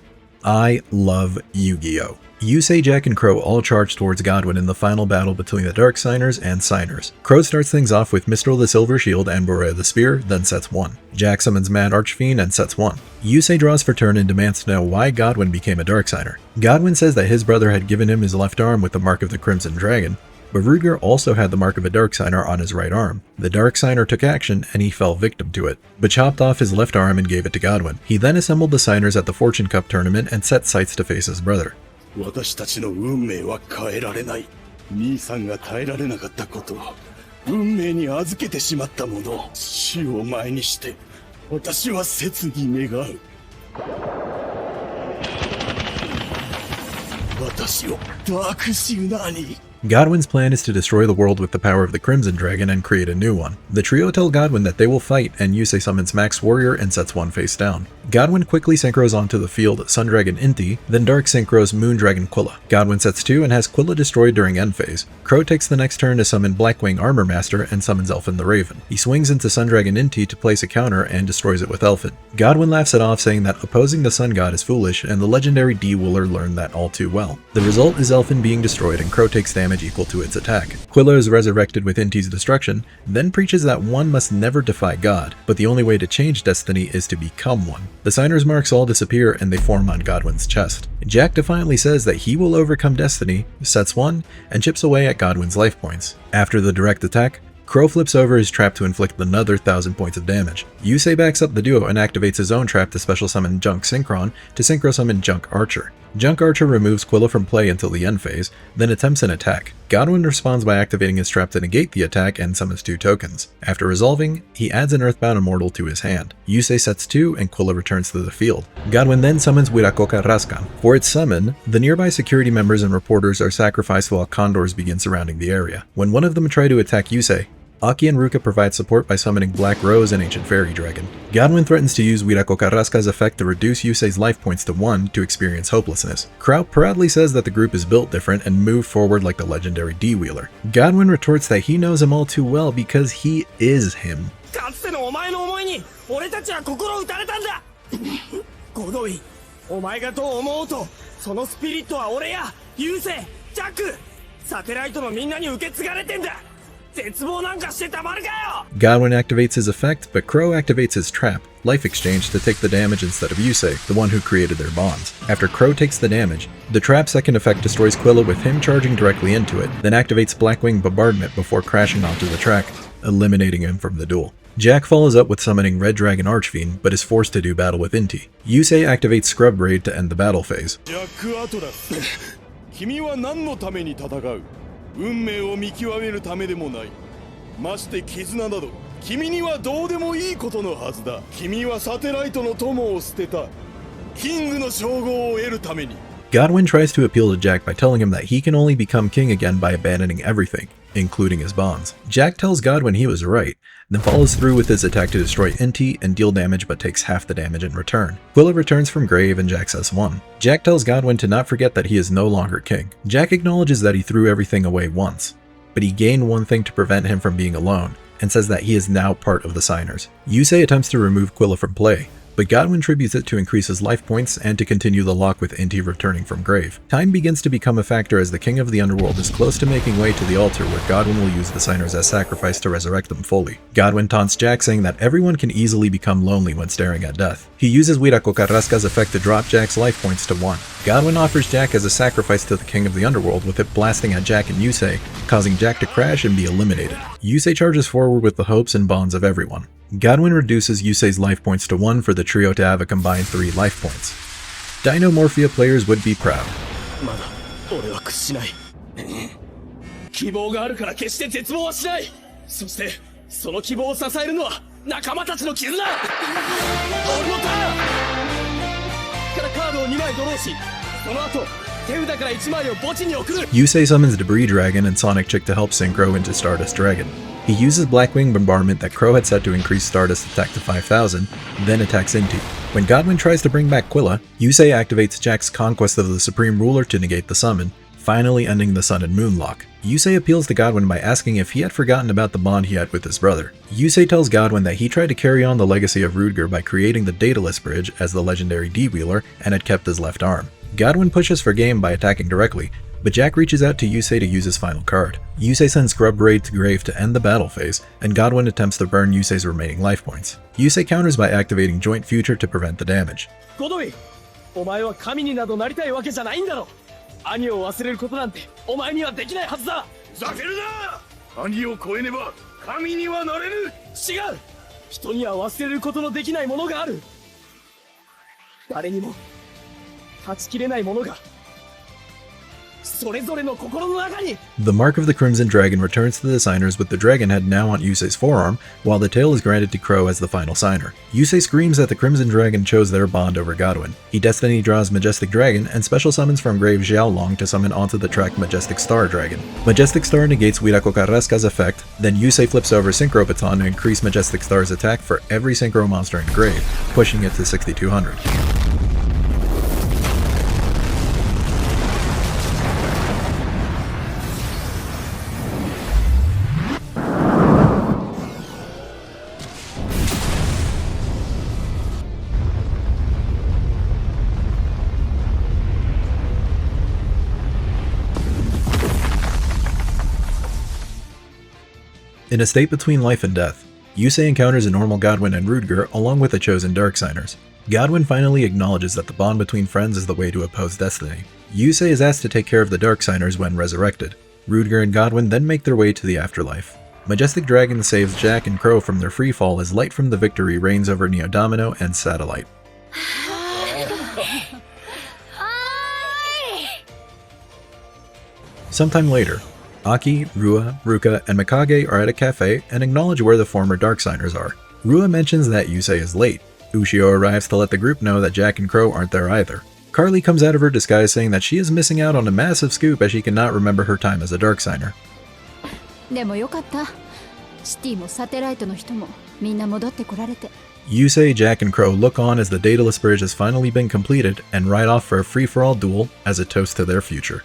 I love Yu-Gi-Oh! Yusei, Jack, and Crow all charge towards Godwin in the final battle between the Dark Signers and Signers. Crow starts things off with Mistral the Silver Shield and Borea the Spear, then sets 1. Jack summons Mad Archfiend and sets 1. Yusei draws for turn and demands to know why Godwin became a Dark Signer. Godwin says that his brother had given him his left arm with the mark of the Crimson Dragon, but Rudger also had the mark of a Dark Signer on his right arm. The Dark Signer took action and he fell victim to it, but chopped off his left arm and gave it to Godwin. He then assembled the Signers at the Fortune Cup tournament and set sights to face his brother. 私たちの運命は変えられない。兄さんが耐えられなかったことを運命に預けてしまったもの、死を前にして私は切に願う。私をダークシグナーに。 Godwin's plan is to destroy the world with the power of the Crimson Dragon and create a new one. The trio tell Godwin that they will fight, and Yusei summons Max Warrior and sets 1 face down. Godwin quickly synchros onto the field Sun Dragon Inti, then Dark synchros Moon Dragon Quilla. Godwin sets 2 and has Quilla destroyed during end phase. Crow takes the next turn to summon Blackwing Armor Master and summons Elfin the Raven. He swings into Sun Dragon Inti to place a counter and destroys it with Elfin. Godwin laughs it off, saying that opposing the Sun God is foolish, and the legendary D-Wooler learned that all too well. The result is Elfin being destroyed and Crow takes damage equal to its attack. Quilla is resurrected with Inti's destruction, then preaches that one must never defy God, but the only way to change destiny is to become one. The Signers' marks all disappear and they form on Godwin's chest. Jack defiantly says that he will overcome destiny, sets 1, and chips away at Godwin's life points. After the direct attack, Crow flips over his trap to inflict another 1000 points of damage. Yusei backs up the duo and activates his own trap to special summon Junk Synchron to synchro summon Junk Archer. Junk Archer removes Quilla from play until the end phase, then attempts an attack. Godwin responds by activating his trap to negate the attack and summons 2 tokens. After resolving, he adds an Earthbound Immortal to his hand. Yusei sets 2 and Quilla returns to the field. Godwin then summons Wiracocha Raskan. For its summon, the nearby security members and reporters are sacrificed while condors begin surrounding the area. When one of them try to attack Yusei, Aki and Ruka provide support by summoning Black Rose and Ancient Fairy Dragon. Godwin threatens to use Wiracocha Raska's effect to reduce Yusei's life points to 1 to experience hopelessness. Kraut proudly says that the group is built different and move forward like the legendary D-Wheeler. Godwin retorts that he knows him all too well because he is him. かつてのお前の思いに俺たちは心打たれたんだゴドウィン、お前がどう思おうとそのスピリットは俺やユーセイ、ジャック、サテライトのみんなに受け継がれてんだ。 Godwin activates his effect, but Crow activates his trap, Life Exchange, to take the damage instead of Yusei, the one who created their bonds. After Crow takes the damage, the trap's second effect destroys Quilla with him charging directly into it, then activates Blackwing Bombardment before crashing onto the track, eliminating him from the duel. Jack follows up with summoning Red Dragon Archfiend, but is forced to do battle with Inti. Yusei activates Scrub Raid to end the battle phase. 運命を見極めるためでもない。まして絆など君にはどうでもいいことのはずだ。君はサテライトの友を捨てた。キングの称号を得るために。 Godwin tries to appeal to Jack by telling him that he can only become king again by abandoning everything, including his bonds. Jack tells Godwin he was right, then follows through with his attack to destroy Inti and deal damage but takes half the damage in return. Quilla returns from grave and Jack says 1. Jack tells Godwin to not forget that he is no longer king. Jack acknowledges that he threw everything away once, but he gained one thing to prevent him from being alone, and says that he is now part of the signers. Yusei attempts to remove Quilla from play, but Godwin tributes it to increase his life points and to continue the lock with Inti returning from grave. Time begins to become a factor as the king of the underworld is close to making way to the altar where Godwin will use the signers as sacrifice to resurrect them fully. Godwin taunts Jack, saying that everyone can easily become lonely when staring at death. He uses Wirako Carrasca's effect to drop Jack's life points to 1. Godwin offers Jack as a sacrifice to the king of the underworld, with it blasting at Jack and Yusei, causing Jack to crash and be eliminated. Yusei charges forward with the hopes and bonds of everyone. Godwin reduces Yusei's life points to 1 for the trio to have a combined 3 life points. Dinomorphia players would be proud. まだ俺は屈しない。希望があるから決して絶望はしない。そしてその希望を支えるのは仲間たちの絆。俺のターンからカードを2枚ドローし、その後手札から1枚を墓地に送る。 Yusei summons Debris Dragon and Sonic Chick to help Synchro into Stardust Dragon. He uses Blackwing Bombardment that Crow had set to increase Stardust attack to 5,000, then attacks Inti. When Godwin tries to bring back Quilla, Yusei activates Jack's Conquest of the Supreme Ruler to negate the summon, finally ending the Sun and Moon lock. Yusei appeals to Godwin by asking if he had forgotten about the bond he had with his brother. Yusei tells Godwin that he tried to carry on the legacy of Rudger by creating the Daedalus Bridge as the legendary D-Wheeler and had kept his left arm. Godwin pushes for game by attacking directly, but Jack reaches out to Yusei to use his final card. Yusei sends Scrub Raid to grave to end the battle phase, and Godwin attempts to burn Yusei's remaining life points. Yusei counters by activating Joint Future to prevent the damage. Godwin, お前は神になどなりたいわけじゃないんだろ。兄を忘れることなんてお前にはできないはずだ。ふざけるな。兄を超えねば神にはなれる。違う。人には忘れることのできないものがある。誰にも断ち切れないものが。 The Mark of the Crimson Dragon returns to the signers with the dragon head now on Yusei's forearm, while the tail is granted to Crow as the final signer. Yusei screams that the Crimson Dragon chose their bond over Godwin. He destiny draws Majestic Dragon and special summons from grave Xiaolong to summon onto the track Majestic Star Dragon. Majestic Star negates Wirako Carrasca's effect, then Yusei flips over Synchro Baton to increase Majestic Star's attack for every Synchro monster in grave, pushing it to 6,200. In a state between life and death, Yusei encounters a normal Godwin and Rudger along with the chosen Dark Signers. Godwin finally acknowledges that the bond between friends is the way to oppose destiny. Yusei is asked to take care of the Dark Signers when resurrected. Rudger and Godwin then make their way to the afterlife. Majestic Dragon saves Jack and Crow from their freefall as light from the victory reigns over Neodomino and Satellite. Sometime later, Aki, Rua, Ruka, and Mikage are at a cafe and acknowledge where the former Darksigners are. Rua mentions that Yusei is late. Ushio arrives to let the group know that Jack and Crow aren't there either. Carly comes out of her disguise saying that she is missing out on a massive scoop as she cannot remember her time as a Darksigner. でもよかった。シティもサテライトの人もみんな戻ってこられて。Yusei, Jack, and Crow look on as the Daedalus Bridge has finally been completed and ride off for a free-for-all duel as a toast to their future.